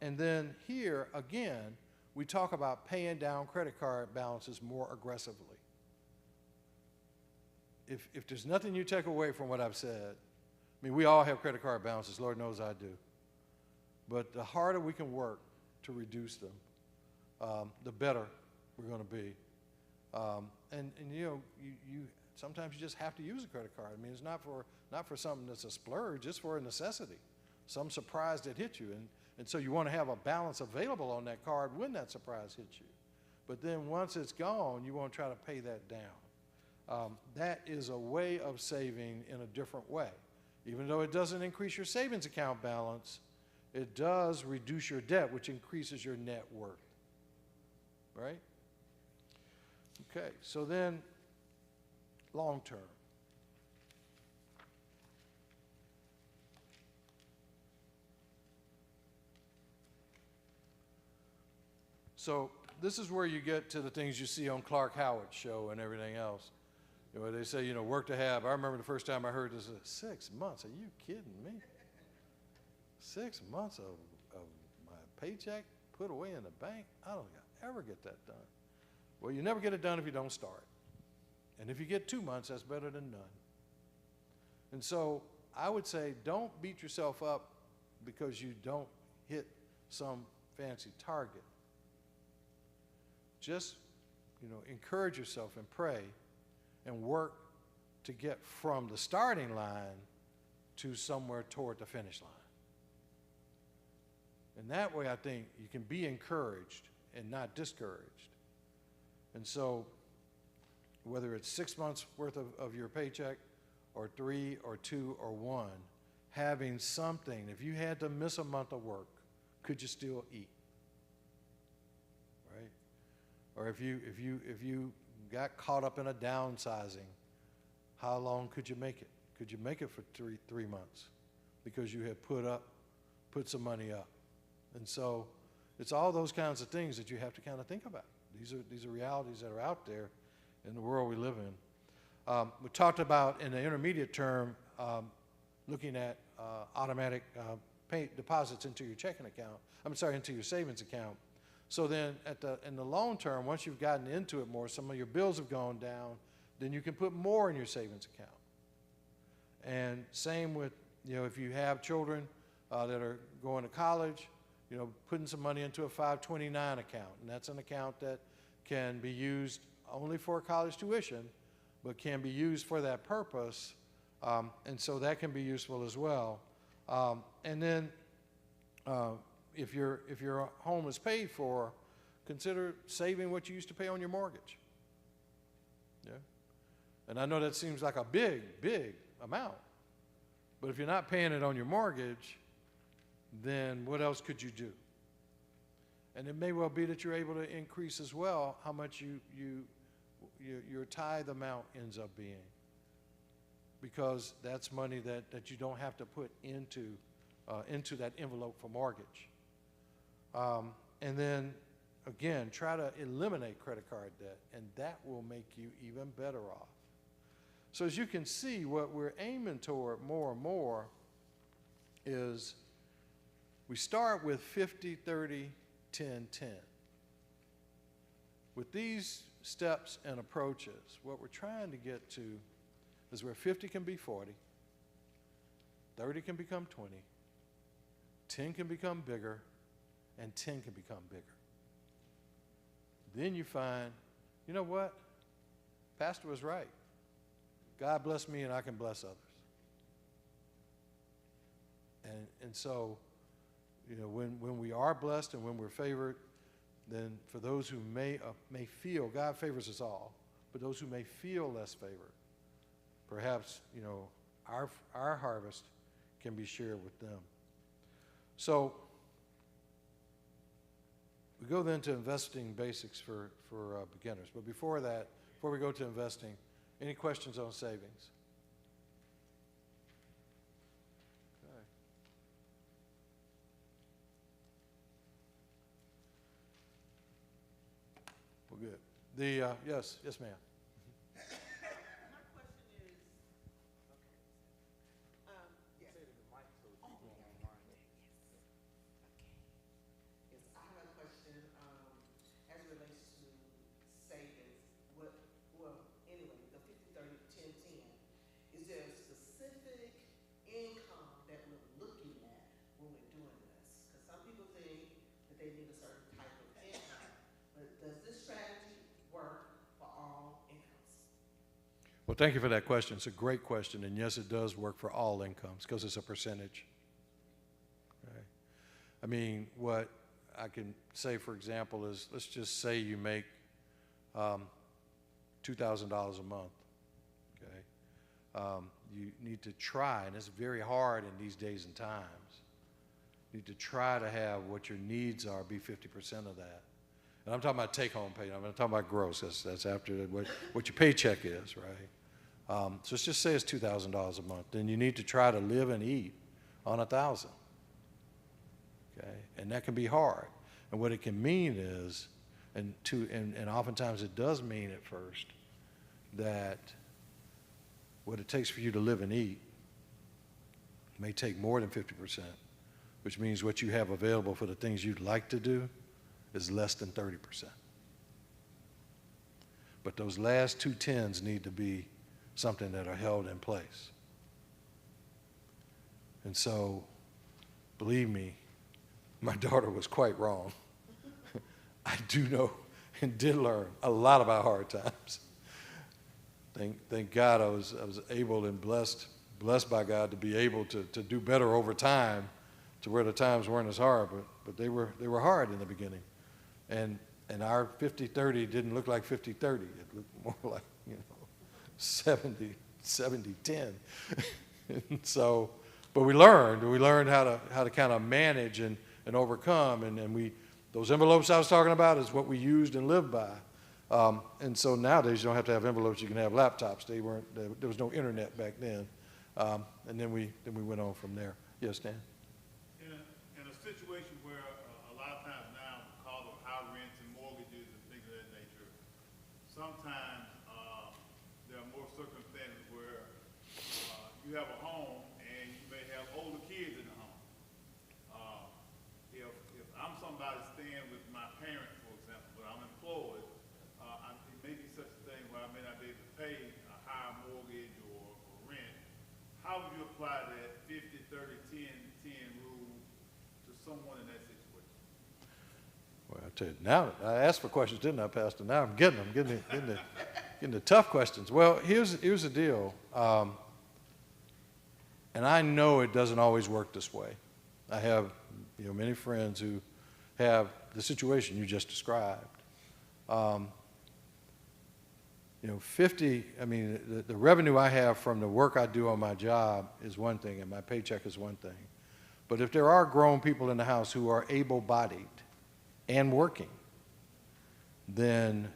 [SPEAKER 4] And then here, again, we talk about paying down credit card balances more aggressively. If there's nothing you take away from what I've said, we all have credit card balances, Lord knows I do. But the harder we can work to reduce them, the better we're going to be. And you know, you sometimes you just have to use a credit card. I mean, it's not for something that's a splurge, it's for a necessity, some surprise that hit you. And so you want to have a balance available on that card when that surprise hits you. But then once it's gone, you want to try to pay that down. That is a way of saving in a different way. Even though it doesn't increase your savings account balance, it does reduce your debt, which increases your net worth. Right? Okay, so then long term. So this is where you get to the things you see on Clark Howard's show and everything else. You know, they say, you know, work to have. I remember the first time I heard this, 6 months. Are you kidding me? 6 months of my paycheck put away in the bank? I don't think I'll ever get that done. Well, you never get it done if you don't start. And if you get 2 months, that's better than none. And so I would say don't beat yourself up because you don't hit some fancy target. Just, you know, encourage yourself and pray and work to get from the starting line to somewhere toward the finish line. And that way I think you can be encouraged and not discouraged. And so whether it's 6 months worth of your paycheck or 3 or 2 or 1, having something, if you had to miss a month of work, could you still eat? Right? Or if you got caught up in a downsizing, how long could you make it? Could you make it for three months because you had put some money up? And so it's all those kinds of things that you have to kind of think about. These are realities that are out there in the world we live in. We talked about in the intermediate term looking at automatic pay deposits into your checking account. Into your savings account. So then in the long term, once you've gotten into it more, some of your bills have gone down, then you can put more in your savings account. And same with, you know, if you have children that are going to college, you know, putting some money into a 529 account. And that's an account that can be used only for college tuition, but can be used for that purpose. And so that can be useful as well. And then if your home is paid for, consider saving what you used to pay on your mortgage. Yeah? And I know that seems like a big amount. But if you're not paying it on your mortgage, then what else could you do? And it may well be that you're able to increase as well how much your tithe amount ends up being. Because that's money that you don't have to put into that envelope for mortgage. And then, again, try to eliminate credit card debt, and that will make you even better off. So as you can see, what we're aiming toward more and more is we start with 50, 30, 10, 10. With these steps and approaches, what we're trying to get to is where 50 can be 40, 30 can become 20, 10 can become bigger, and 10 can become bigger. Then you find, you know what? Pastor was right. God bless me and I can bless others. And so, you know, when we are blessed and when we're favored, then for those who may feel, God favors us all, but those who may feel less favored, perhaps, you know, our harvest can be shared with them. So we go then to investing basics for beginners. But before that, before we go to investing, any questions on savings? Okay. Well, good. Yes, ma'am. Well, thank you for that question. It's a great question, and yes, it does work for all incomes because it's a percentage. Right? I mean, what I can say, for example, is let's just say you make $2,000 a month. Okay, you need to try, and it's very hard in these days and times. You need to try to have what your needs are be 50% of that. And I'm talking about take-home pay. I'm not talking about gross. That's after what your paycheck is, right? So let's just say it's $2,000 a month. Then you need to try to live and eat on $1,000. Okay, and that can be hard. And what it can mean is, and oftentimes it does mean at first, that what it takes for you to live and eat may take more than 50%, which means what you have available for the things you'd like to do is less than 30%. But those last 2 tens need to be something that are held in place. And so, believe me, my daughter was quite wrong. I do know and did learn a lot about hard times. Thank God I was able and blessed by God to be able to do better over time, to where the times weren't as hard, but they were hard in the beginning. And our 50-30 didn't look like 50-30. It looked more like, 70-10. And so, but we learned how to kind of manage and overcome, and those envelopes I was talking about is what we used and lived by. And so nowadays you don't have to have envelopes, you can have laptops. There was no internet back then. And then we went on from there. Yes, Dan?
[SPEAKER 5] In a situation where a lot of times now, because of high rents and mortgages and things of that nature, sometimes there are more circumstances where you have a home and you may have older kids in the home. If I'm somebody staying with my parents, for example, but I'm employed, it may be such a thing where I may not be able to pay a higher mortgage or rent. How would you apply that 50-30-10-10 rule to someone in that situation?
[SPEAKER 4] Well, I tell you, now I asked for questions, didn't I, Pastor? Now I'm getting the tough questions. Well, here's the deal, and I know it doesn't always work this way. I have many friends who have the situation you just described. 50, I mean, the revenue I have from the work I do on my job is one thing, and my paycheck is one thing. But if there are grown people in the house who are able-bodied and working, then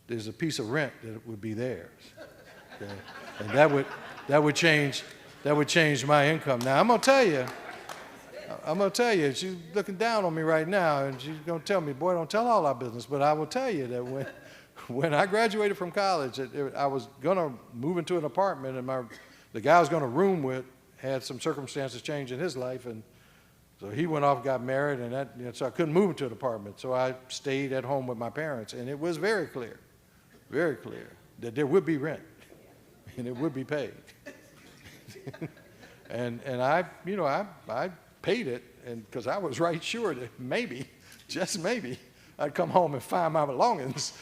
[SPEAKER 4] there's a piece of rent that would be theirs. Okay? And that would change my income. Now, I'm gonna tell you, she's looking down on me right now, and she's gonna tell me, boy, don't tell all our business. But I will tell you that when I graduated from college, I was gonna move into an apartment, and the guy I was gonna room with had some circumstances change in his life, and so he went off, got married, and so I couldn't move into an apartment. So I stayed at home with my parents, and it was very clear, that there would be rent, and it would be paid. and I paid it, and because I was right sure that maybe, just maybe, I'd come home and find my belongings,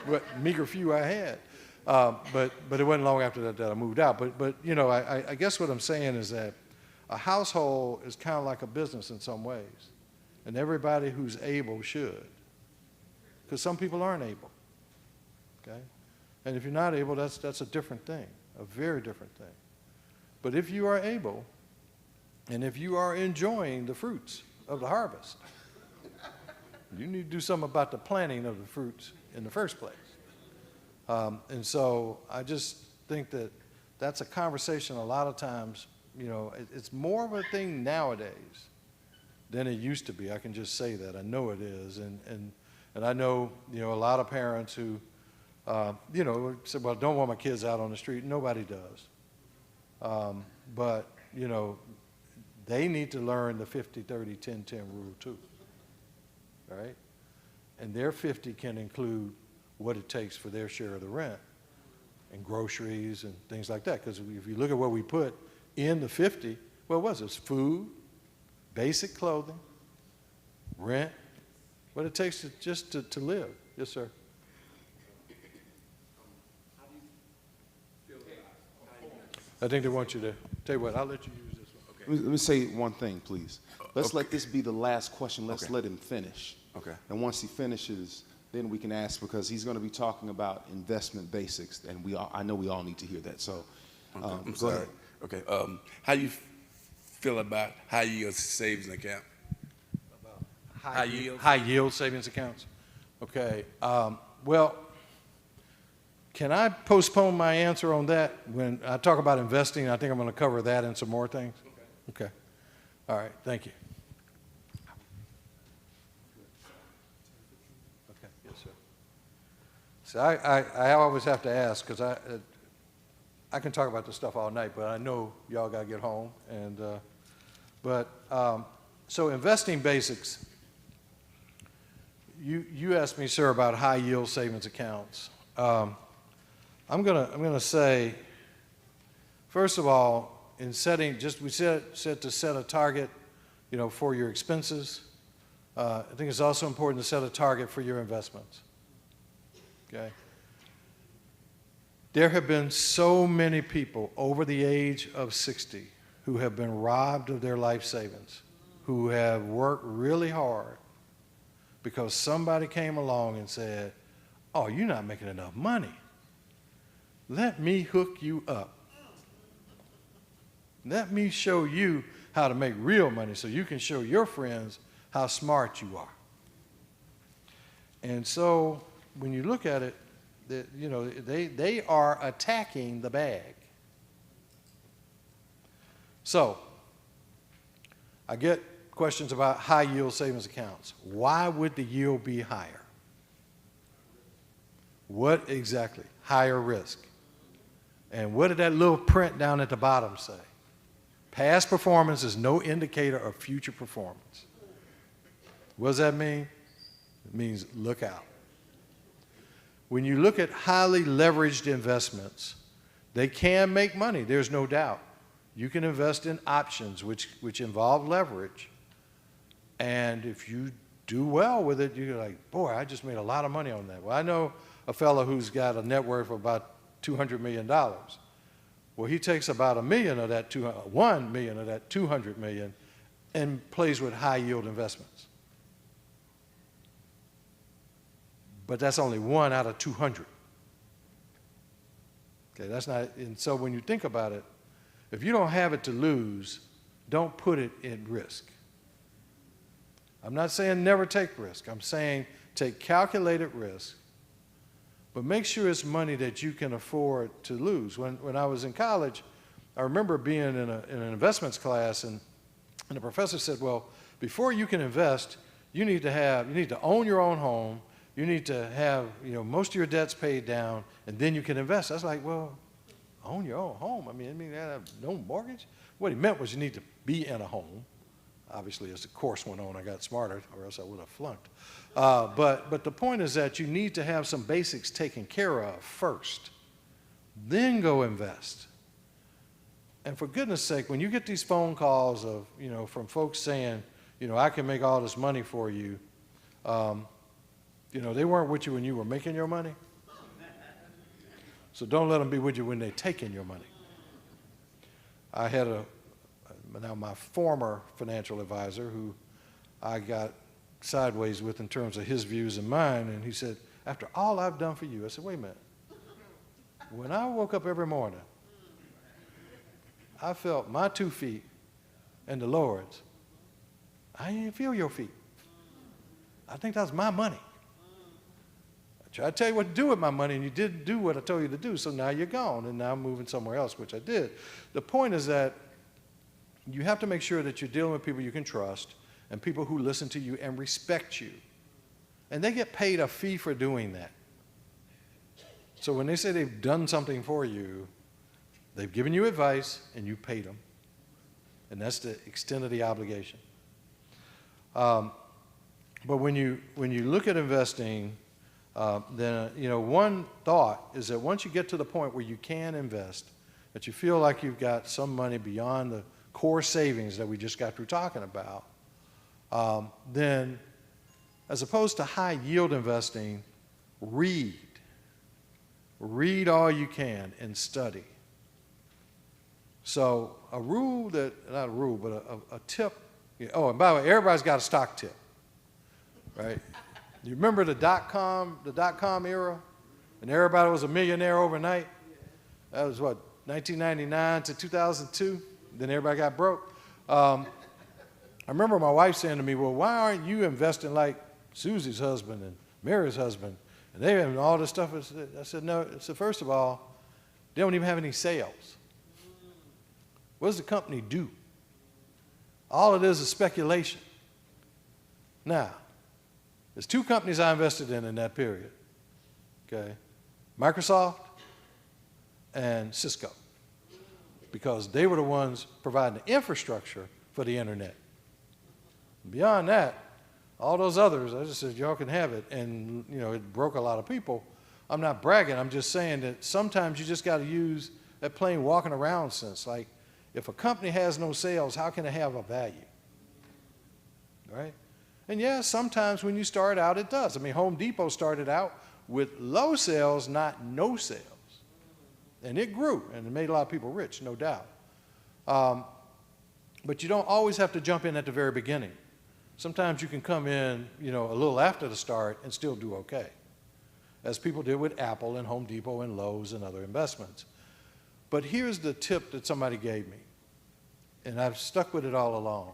[SPEAKER 4] what meager few I had. But it wasn't long after that I moved out. But I guess what I'm saying is that a household is kind of like a business in some ways, and everybody who's able should, because some people aren't able. Okay, and if you're not able, that's a different thing, a very different thing. But if you are able, and if you are enjoying the fruits of the harvest, you need to do something about the planting of the fruits in the first place. And so I just think that that's a conversation a lot of times, it's more of a thing nowadays than it used to be. I can just say that. I know it is. And I know, a lot of parents who, say, well, I don't want my kids out on the street. Nobody does. But, they need to learn the 50-30-10-10 rule too, right? And their 50 can include what it takes for their share of the rent and groceries and things like that. Because if you look at what we put in the 50, what was it? It's food, basic clothing, rent, what it takes to live. Yes, sir. I think they want you to, tell you what, I'll let you use this one.
[SPEAKER 3] Let me say one thing, please. Let's let this be the last question. Let's let him finish.
[SPEAKER 6] Okay.
[SPEAKER 3] And once he finishes, then we can ask, because he's going to be talking about investment basics, and I know we all need to hear that. So,
[SPEAKER 6] I'm
[SPEAKER 3] go
[SPEAKER 6] sorry.
[SPEAKER 3] ahead.
[SPEAKER 6] Okay. How you feel about high yield savings account? High yield?
[SPEAKER 4] High yield savings accounts? Okay. Well, can I postpone my answer on that? When I talk about investing, I think I'm going to cover that and some more things. Okay. All right. Thank you. Okay. Yes, sir. So I always have to ask, because I can talk about this stuff all night, but I know y'all got to get home. And so investing basics. You asked me, sir, about high yield savings accounts. I'm gonna say, first of all, in setting, we said to set a target, for your expenses. I think it's also important to set a target for your investments. Okay. There have been so many people over the age of 60 who have been robbed of their life savings, who have worked really hard because somebody came along and said, "Oh, you're not making enough money. Let me hook you up. Let me show you how to make real money so you can show your friends how smart you are." And so when you look at it, they are attacking the bag. So I get questions about high yield savings accounts. Why would the yield be higher? What exactly? Higher risk. And what did that little print down at the bottom say? Past performance is no indicator of future performance. What does that mean? It means look out. When you look at highly leveraged investments, they can make money, there's no doubt. You can invest in options which involve leverage. And if you do well with it, you're like, boy, I just made a lot of money on that. Well, I know a fellow who's got a net worth of about $200 million. Well, he takes about $1 million of that, $1 million of that $200 million, and plays with high yield investments. But that's only 1 out of 200. Okay, that's not, and so when you think about it, if you don't have it to lose, don't put it in risk. I'm not saying never take risk. I'm saying take calculated risk, but make sure it's money that you can afford to lose. When I was in college, I remember being in an investments class, and the professor said, well, before you can invest, you need to own your own home, you need to have most of your debts paid down, and then you can invest. I was like, well, own your own home? I mean, have no mortgage? What he meant was you need to be in a home. Obviously, as the course went on, I got smarter, or else I would have flunked. But the point is that you need to have some basics taken care of first, then go invest. And for goodness sake, when you get these phone calls of, from folks saying, I can make all this money for you, they weren't with you when you were making your money. So don't let them be with you when they're taking your money. I had my former financial advisor who I got sideways with in terms of his views and mine, and he said, after all I've done for you, I said, wait a minute. When I woke up every morning, I felt my 2 feet and the Lord's. I didn't feel your feet. I think that was my money. I tried to tell you what to do with my money, and you didn't do what I told you to do, so now you're gone, and now I'm moving somewhere else, which I did. The point is that you have to make sure that you're dealing with people you can trust and people who listen to you and respect you. And they get paid a fee for doing that. So when they say they've done something for you, they've given you advice and you paid them. And that's the extent of the obligation. But when you look at investing, then one thought is that once you get to the point where you can invest, that you feel like you've got some money beyond the core savings that we just got through talking about, then as opposed to high yield investing, read all you can and study. So a rule that, not a rule, but a tip. Oh, and by the way, everybody's got a stock tip, right? You remember the dot-com era? And everybody was a millionaire overnight? That was what, 1999 to 2002? Then everybody got broke. I remember my wife saying to me, well, why aren't you investing like Susie's husband and Mary's husband? And they have all this stuff. I said, no. I said, first of all, they don't even have any sales. What does the company do? All it is speculation. Now, there's two companies I invested in that period, okay? Microsoft and Cisco, because they were the ones providing the infrastructure for the internet. Beyond that, all those others, I just said, y'all can have it, and it broke a lot of people. I'm not bragging, I'm just saying that sometimes you just got to use that plain walking around sense. Like, if a company has no sales, how can it have a value? Right? And yeah, sometimes when you start out, it does. I mean, Home Depot started out with low sales, not no sales. And it grew, and it made a lot of people rich, no doubt. But you don't always have to jump in at the very beginning. Sometimes you can come in, a little after the start and still do okay, as people did with Apple and Home Depot and Lowe's and other investments. But here's the tip that somebody gave me, and I've stuck with it all along.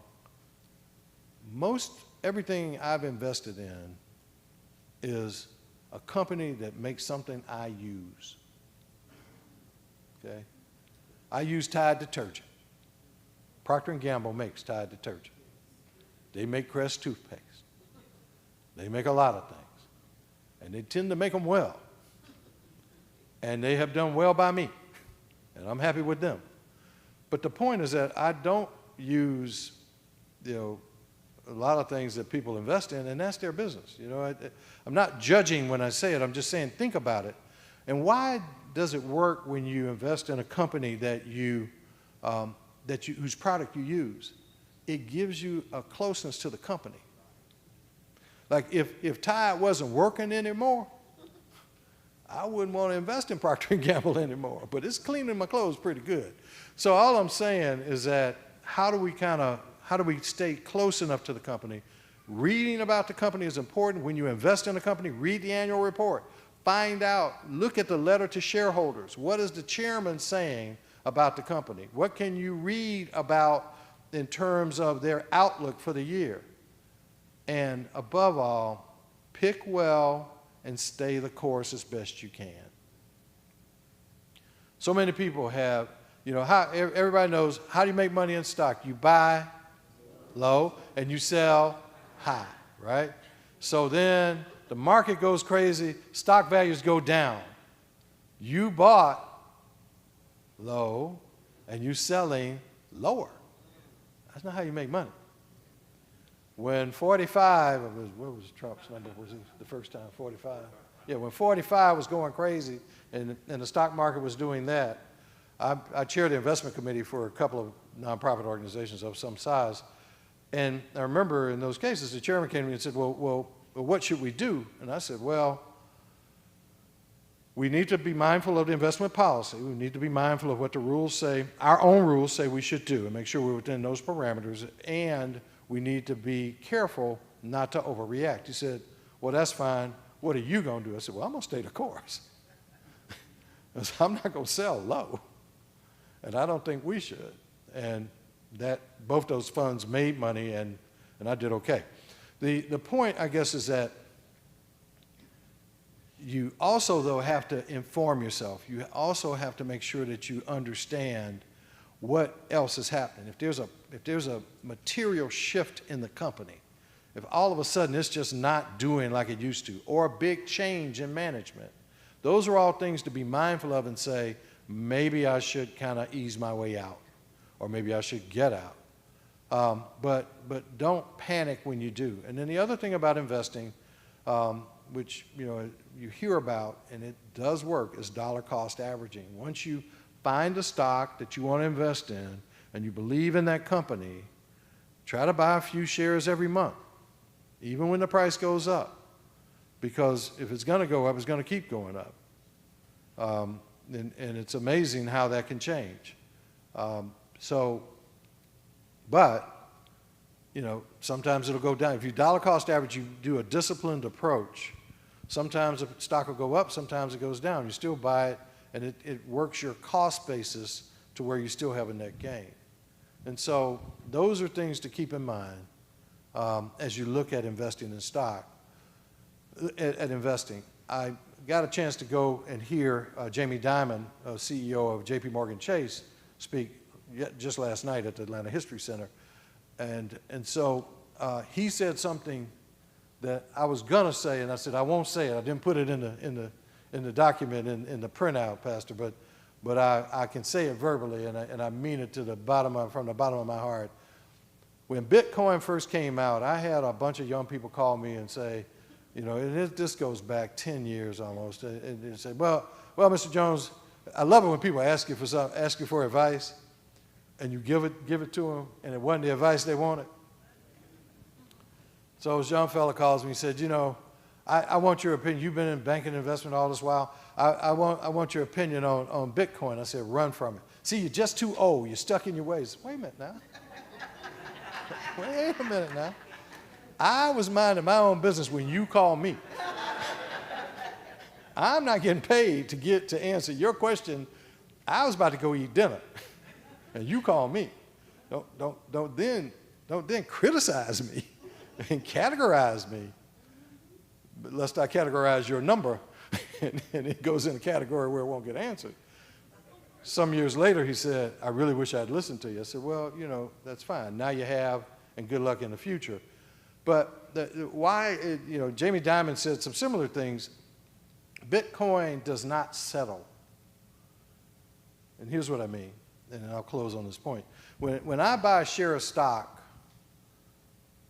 [SPEAKER 4] Most everything I've invested in is a company that makes something I use. Okay? I use Tide detergent. Procter & Gamble makes Tide detergent. They make Crest toothpaste. They make a lot of things. And they tend to make them well. And they have done well by me. And I'm happy with them. But the point is that I don't use, a lot of things that people invest in, and that's their business. I'm not judging when I say it. I'm just saying think about it. And why does it work when you invest in a company whose product you use? It gives you a closeness to the company. Like if Tide wasn't working anymore, I wouldn't want to invest in Procter & Gamble anymore, but it's cleaning my clothes pretty good. So all I'm saying is that how do we stay close enough to the company? Reading about the company is important. When you invest in a company, read the annual report. Find out, look at the letter to shareholders. What is the chairman saying about the company? What can you read about in terms of their outlook for the year? And above all, pick well and stay the course as best you can. So many people have, everybody knows, how do you make money in stock? You buy low and you sell high, right? So then the market goes crazy, stock values go down. You bought low and you're selling lower. That's not how you make money. When 45, what was Trump's number? Was it the first time, 45? Yeah, when 45 was going crazy and the stock market was doing that, I chaired the investment committee for a couple of nonprofit organizations of some size. And I remember in those cases, the chairman came to me and said, well, what should we do? And I said, well, we need to be mindful of the investment policy. We need to be mindful of what the rules say, our own rules say we should do, and make sure we're within those parameters. And we need to be careful not to overreact. He said, well, that's fine. What are you going to do? I said, well, I'm going to stay the course. I'm not going to sell low. And I don't think we should. And that both those funds made money, and I did okay. The point, I guess, is that you also, though, have to inform yourself. You also have to make sure that you understand what else is happening. If there's a material shift in the company, if all of a sudden it's just not doing like it used to, or a big change in management, those are all things to be mindful of and say, maybe I should kind of ease my way out, or maybe I should get out. But don't panic when you do. And then the other thing about investing, which you hear about, and it does work, is dollar cost averaging. Once you find a stock that you want to invest in and you believe in that company, try to buy a few shares every month, even when the price goes up. Because if it's going to go up, it's going to keep going up. And it's amazing how that can change. But, you know, sometimes it'll go down. If you dollar cost average, you do a disciplined approach. Sometimes the stock will go up, sometimes it goes down. You still buy it, and it works your cost basis to where you still have a net gain. And so those are things to keep in mind as you look at investing in stock, at investing. I got a chance to go and hear Jamie Dimon, CEO of JP Morgan Chase, speak just last night at the Atlanta History Center. And so he said something that I was gonna say, and I said I won't say it. I didn't put it in the document in the printout, Pastor, but I can say it verbally, and I mean it from the bottom of my heart. When Bitcoin first came out, I had a bunch of young people call me and say, you know, and this goes back 10 years almost, and they say, well, Mr. Jones, I love it when people ask you for advice, and you give it to them, and it wasn't the advice they wanted. So this young fella calls me and said, you know, I want your opinion. You've been in banking investment all this while. I want your opinion on Bitcoin. I said, run from it. See, you're just too old. You're stuck in your ways. Wait a minute now. Wait a minute now. I was minding my own business when you called me. I'm not getting paid to answer your question. I was about to go eat dinner, and you called me. Don't then criticize me and categorize me, but lest I categorize your number and it goes in a category where it won't get answered. Some years later, he said, I really wish I'd listened to you. I said, well, you know, that's fine. Now you have, and good luck in the future. But you know, Jamie Dimon said some similar things. Bitcoin does not settle. And here's what I mean, and I'll close on this point. When I buy a share of stock,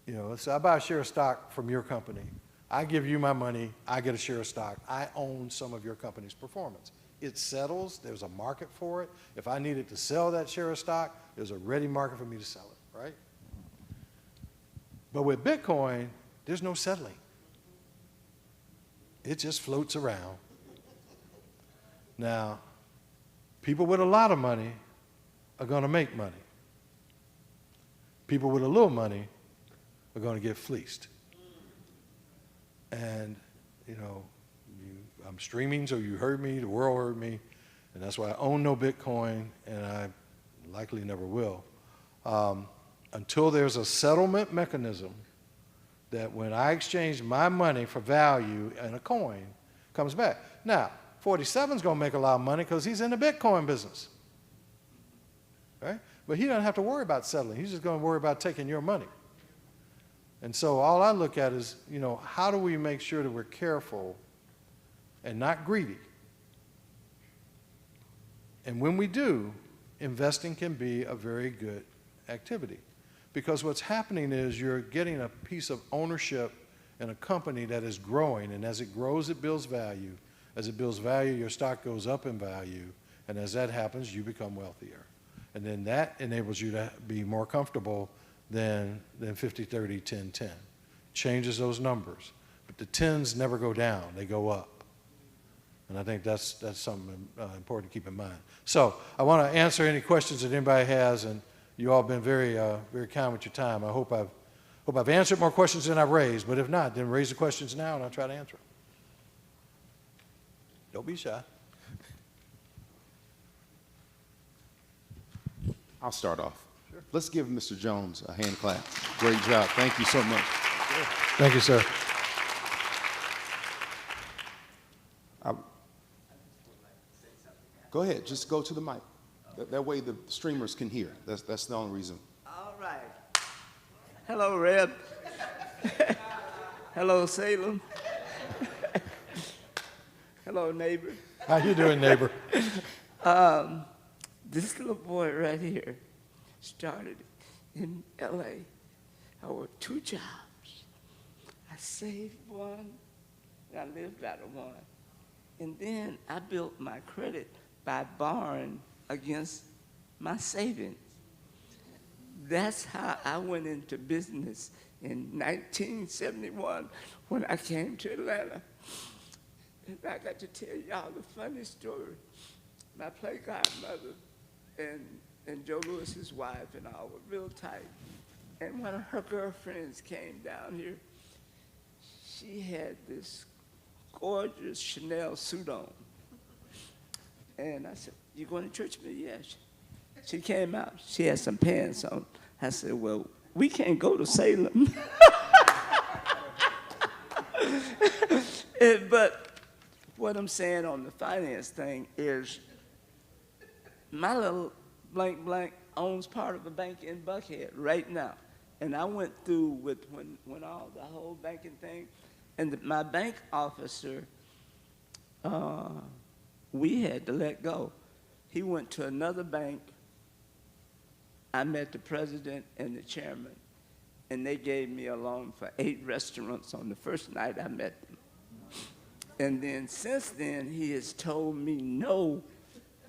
[SPEAKER 4] you know, so I buy a share of stock from your company. I give you my money. I get a share of stock. I own some of your company's performance. It settles. There's a market for it. If I needed to sell that share of stock, there's a ready market for me to sell it, right? But with Bitcoin, there's no settling. It just floats around. Now, people with a lot of money are going to make money. People with a little money are going to get fleeced. And, you know, I'm streaming, so you heard me, the world heard me, and that's why I own no Bitcoin, and I likely never will. Until there's a settlement mechanism that when I exchange my money for value and a coin, comes back. Now, 47's going to make a lot of money because he's in the Bitcoin business, right? But he doesn't have to worry about settling. He's just going to worry about taking your money. And so all I look at is, you know, how do we make sure that we're careful and not greedy? And when we do, investing can be a very good activity. Because what's happening is you're getting a piece of ownership in a company that is growing, and as it grows, it builds value. As it builds value, your stock goes up in value, and as that happens, you become wealthier. And then that enables you to be more comfortable than 50, 30, 10, 10. Changes those numbers. But the 10s never go down, they go up. And I think that's something important to keep in mind. So I want to answer any questions that anybody has, and you all have been very, very kind with your time. I hope I've answered more questions than I've raised, but if not, then raise the questions now and I'll try to answer them. Don't be shy.
[SPEAKER 3] I'll start off. Sure. Let's give Mr. Jones a hand clap. Great job. Thank you so much.
[SPEAKER 4] Sure. Thank you, sir.
[SPEAKER 3] Go ahead. Just go to the mic. That way the streamers can hear. That's the only reason.
[SPEAKER 7] All right. Hello, Reb. Hello, Salem. Hello, neighbor.
[SPEAKER 4] How you doing, neighbor?
[SPEAKER 7] This little boy right here started in L.A. I worked 2 jobs. I saved one, and I lived out of one. And then I built my credit by borrowing against my savings. That's how I went into business in 1971 when I came to Atlanta. And I got to tell y'all the funny story. My play godmother and Joe Lewis's wife and I were real tight. And one of her girlfriends came down here. She had this gorgeous Chanel suit on. And I said, "You going to church with me?" "Yes." She came out. She had some pants on. I said, "Well, we can't go to Salem." But what I'm saying on the finance thing is my little blank owns part of a bank in Buckhead right now. And I went through with when all the whole banking thing, and my bank officer, we had to let go. He went to another bank. I met the president and the chairman, and they gave me a loan for 8 restaurants on the first night I met them. And then since then, he has told me no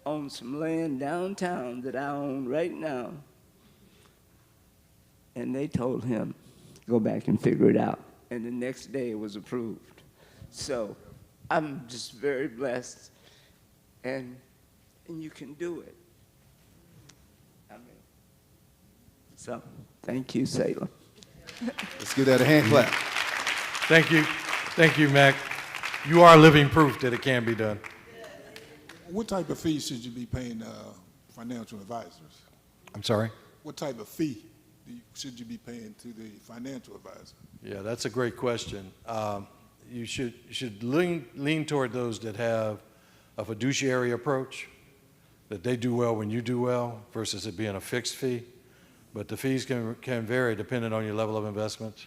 [SPEAKER 7] on some land downtown that I own right now. And they told him, "Go back and figure it out." And the next day it was approved. So I'm just very blessed. And you can do it. I mean, so thank you, Salem.
[SPEAKER 3] Let's give that a hand clap.
[SPEAKER 4] Thank you. Thank you, Mac. You are living proof that it can be done.
[SPEAKER 8] What type of fee should you be paying financial advisors?
[SPEAKER 4] I'm sorry?
[SPEAKER 8] What type of fee should you be paying to the financial advisor?
[SPEAKER 4] Yeah, that's a great question. You should lean toward those that have a fiduciary approach, that they do well when you do well, versus it being a fixed fee. But the fees can vary depending on your level of investment.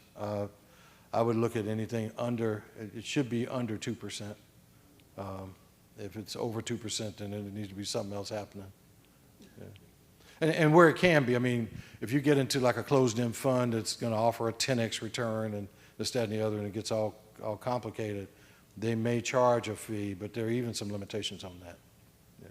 [SPEAKER 4] I would look at anything under, it should be under 2%. If it's over 2%, then there needs to be something else happening. Yeah. And where it can be, I mean, if you get into like a closed-end fund that's going to offer a 10x return and this, that, and the other, and it gets all complicated, they may charge a fee, but there are even some limitations on that. Yeah.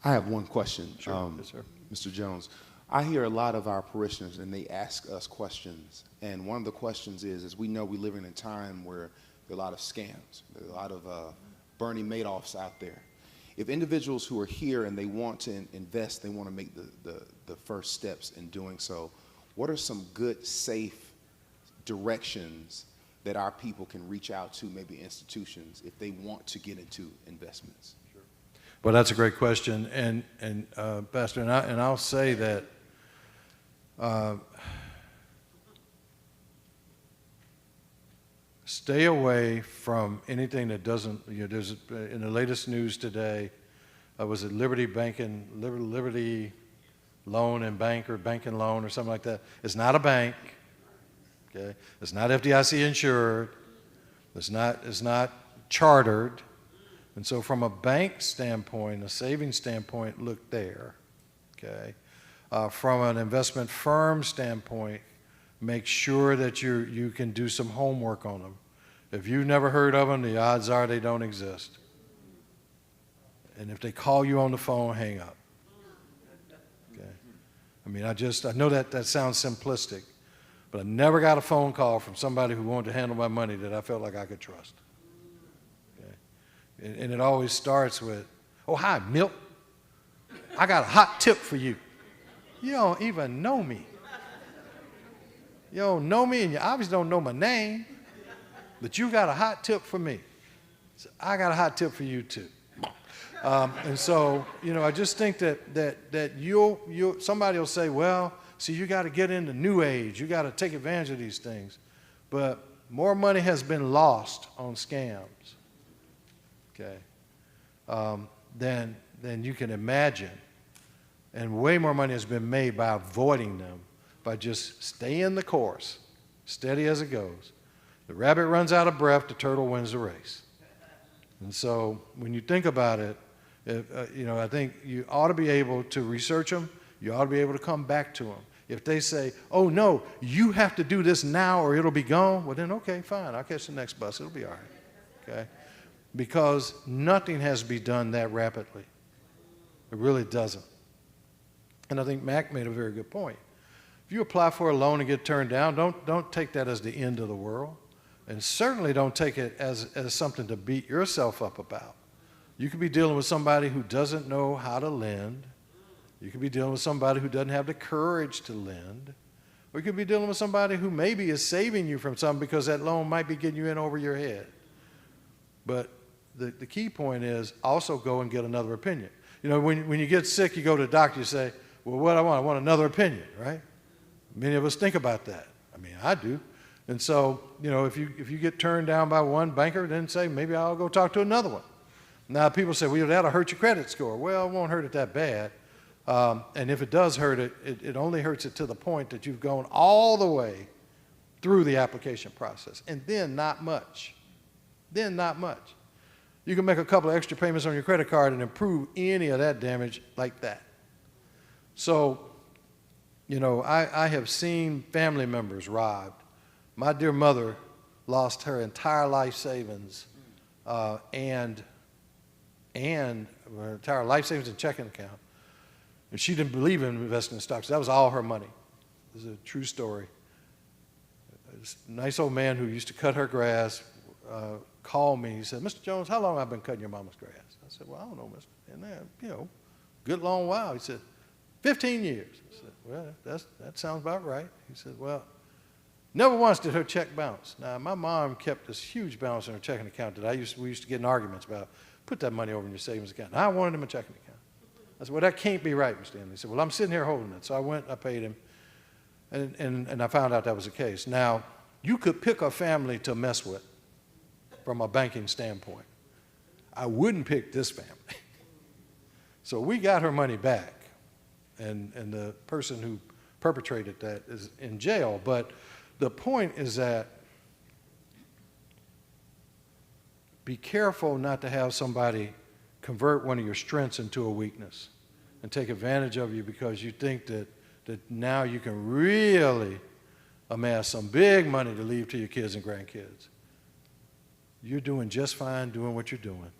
[SPEAKER 3] I have one question,
[SPEAKER 4] Sure. Yes, sir.
[SPEAKER 3] Mr. Jones. I hear a lot of our parishioners, and they ask us questions. And one of the questions is, as we know, we live in a time where there are a lot of scams. There are a lot of Bernie Madoffs out there. If individuals who are here and they want to invest, they want to make the first steps in doing so, what are some good, safe directions that our people can reach out to, maybe institutions, if they want to get into investments?
[SPEAKER 4] Sure. Well, that's a great question. And Pastor, and I'll say that stay away from anything that doesn't, there's, in the latest news today, was it Liberty Loan and Bank or Bank and Loan or something like that? It's not a bank, okay? It's not FDIC insured. It's not chartered. And so from a bank standpoint, a savings standpoint, look there, okay? From an investment firm standpoint, make sure that you can do some homework on them. If you've never heard of them, the odds are they don't exist. And if they call you on the phone, hang up. Okay. I mean, I know that sounds simplistic, but I never got a phone call from somebody who wanted to handle my money that I felt like I could trust. Okay. And it always starts with, "Oh, hi, Milt. I got a hot tip for you. You don't even know me. You don't know me, and you obviously don't know my name, but you got a hot tip for me. So I got a hot tip for you too." And so, I just think that somebody will say, "Well, see, you got to get into New Age. You got to take advantage of these things." But more money has been lost on scams, okay, than you can imagine. And way more money has been made by avoiding them, by just staying the course, steady as it goes. The rabbit runs out of breath, the turtle wins the race. And so when you think about it, I think you ought to be able to research them. You ought to be able to come back to them. If they say, "Oh, no, you have to do this now or it'll be gone," well, then, okay, fine. I'll catch the next bus. It'll be all right, okay? Because nothing has to be done that rapidly. It really doesn't. And I think Mac made a very good point. If you apply for a loan and get turned down, don't take that as the end of the world. And certainly don't take it as something to beat yourself up about. You could be dealing with somebody who doesn't know how to lend, You could be dealing with somebody who doesn't have the courage to lend. Or you could be dealing with somebody who maybe is saving you from something because that loan might be getting you in over your head. But the key point is also go and get another opinion. You know, when you get sick, you go to the doctor, you say, well, what I want another opinion, right? Many of us think about that. I mean, I do. And so, you know, if you get turned down by one banker, then say, maybe I'll go talk to another one. Now, people say, well, that'll hurt your credit score. Well, it won't hurt it that bad. And if it does hurt it, it only hurts it to the point that you've gone all the way through the application process. And then not much. Then not much. You can make a couple of extra payments on your credit card and improve any of that damage like that. So, you know, I have seen family members robbed. My dear mother lost her entire life savings and her entire life savings and checking account. And she didn't believe in investing in stocks. That was all her money. This is a true story. This nice old man who used to cut her grass called me. He said, Mr. Jones, how long have I been cutting your mama's grass? I said, well, I don't know, mister. And you know, good long while. He said, 15 years. I said, well, that sounds about right. He said, well, never once did her check bounce. Now, my mom kept this huge balance in her checking account that we used to get in arguments about. Put that money over in your savings account. And I wanted him a checking account. I said, well, that can't be right, Mr. Stanley. He said, well, I'm sitting here holding it. So I went, I paid him, and I found out that was the case. Now, you could pick a family to mess with from a banking standpoint. I wouldn't pick this family. So we got her money back, and the person who perpetrated that is in jail. But the point is that be careful not to have somebody convert one of your strengths into a weakness and take advantage of you because you think that now you can really amass some big money to leave to your kids and grandkids. You're doing just fine doing what you're doing.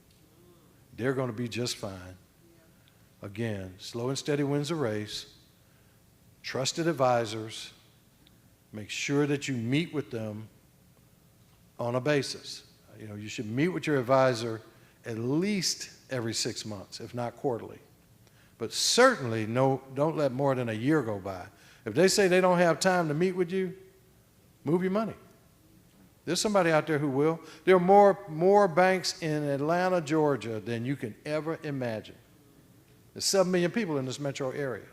[SPEAKER 4] They're going to be just fine. Again, slow and steady wins the race. Trusted advisors. Make sure that you meet with them on a basis. You know, you should meet with your advisor at least every 6 months, if not quarterly. But certainly don't let more than a year go by. If they say they don't have time to meet with you, move your money. There's somebody out there who will. There are more banks in Atlanta, Georgia than you can ever imagine. There's 7 million people in this metro area.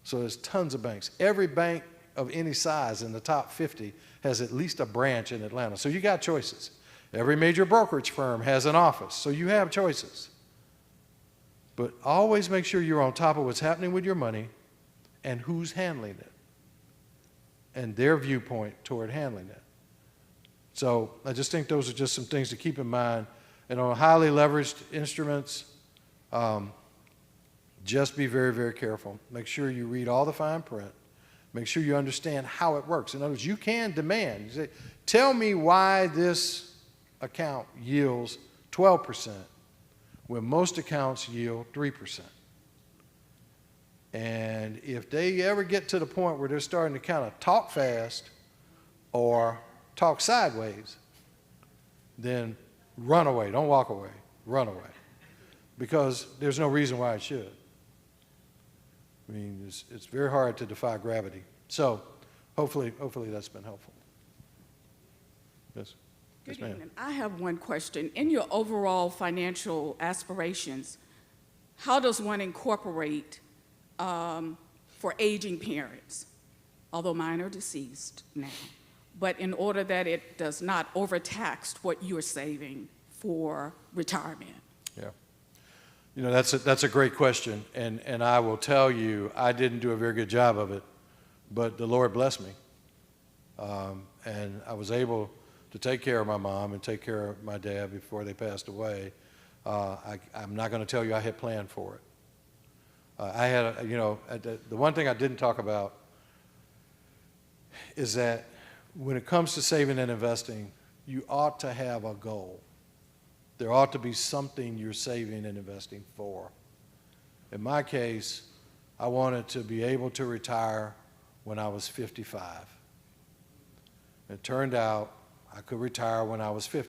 [SPEAKER 4] So there's tons of banks. Every bank of any size in the top 50 has at least a branch in Atlanta. So you got choices. Every major brokerage firm has an office, so you have choices. But always make sure you're on top of what's happening with your money and who's handling it and their viewpoint toward handling it. So I just think those are just some things to keep in mind. And on highly leveraged instruments, just be very, very careful. Make sure you read all the fine print. Make sure you understand how it works. In other words, you can demand. You say, tell me why this account yields 12% when most accounts yield 3%. And if they ever get to the point where they're starting to kind of talk fast or talk sideways, then run away. Don't walk away. Run away. Because there's no reason why it should. I mean, it's very hard to defy gravity. So hopefully that's been helpful. Yes.
[SPEAKER 9] Good
[SPEAKER 4] Yes, ma'am.
[SPEAKER 9] evening. I have one question. In your overall financial aspirations, how does one incorporate for aging parents, although mine are deceased now, but in order that it does not overtax what you're saving for retirement?
[SPEAKER 4] Yeah. You know, that's a great question, and I will tell you, I didn't do a very good job of it, but the Lord blessed me. And I was able to take care of my mom and take care of my dad before they passed away. I'm not going to tell you I had planned for it. I had, the one thing I didn't talk about is that when it comes to saving and investing, you ought to have a goal. There ought to be something you're saving and investing for. In my case, I wanted to be able to retire when I was 55. It turned out I could retire when I was 50.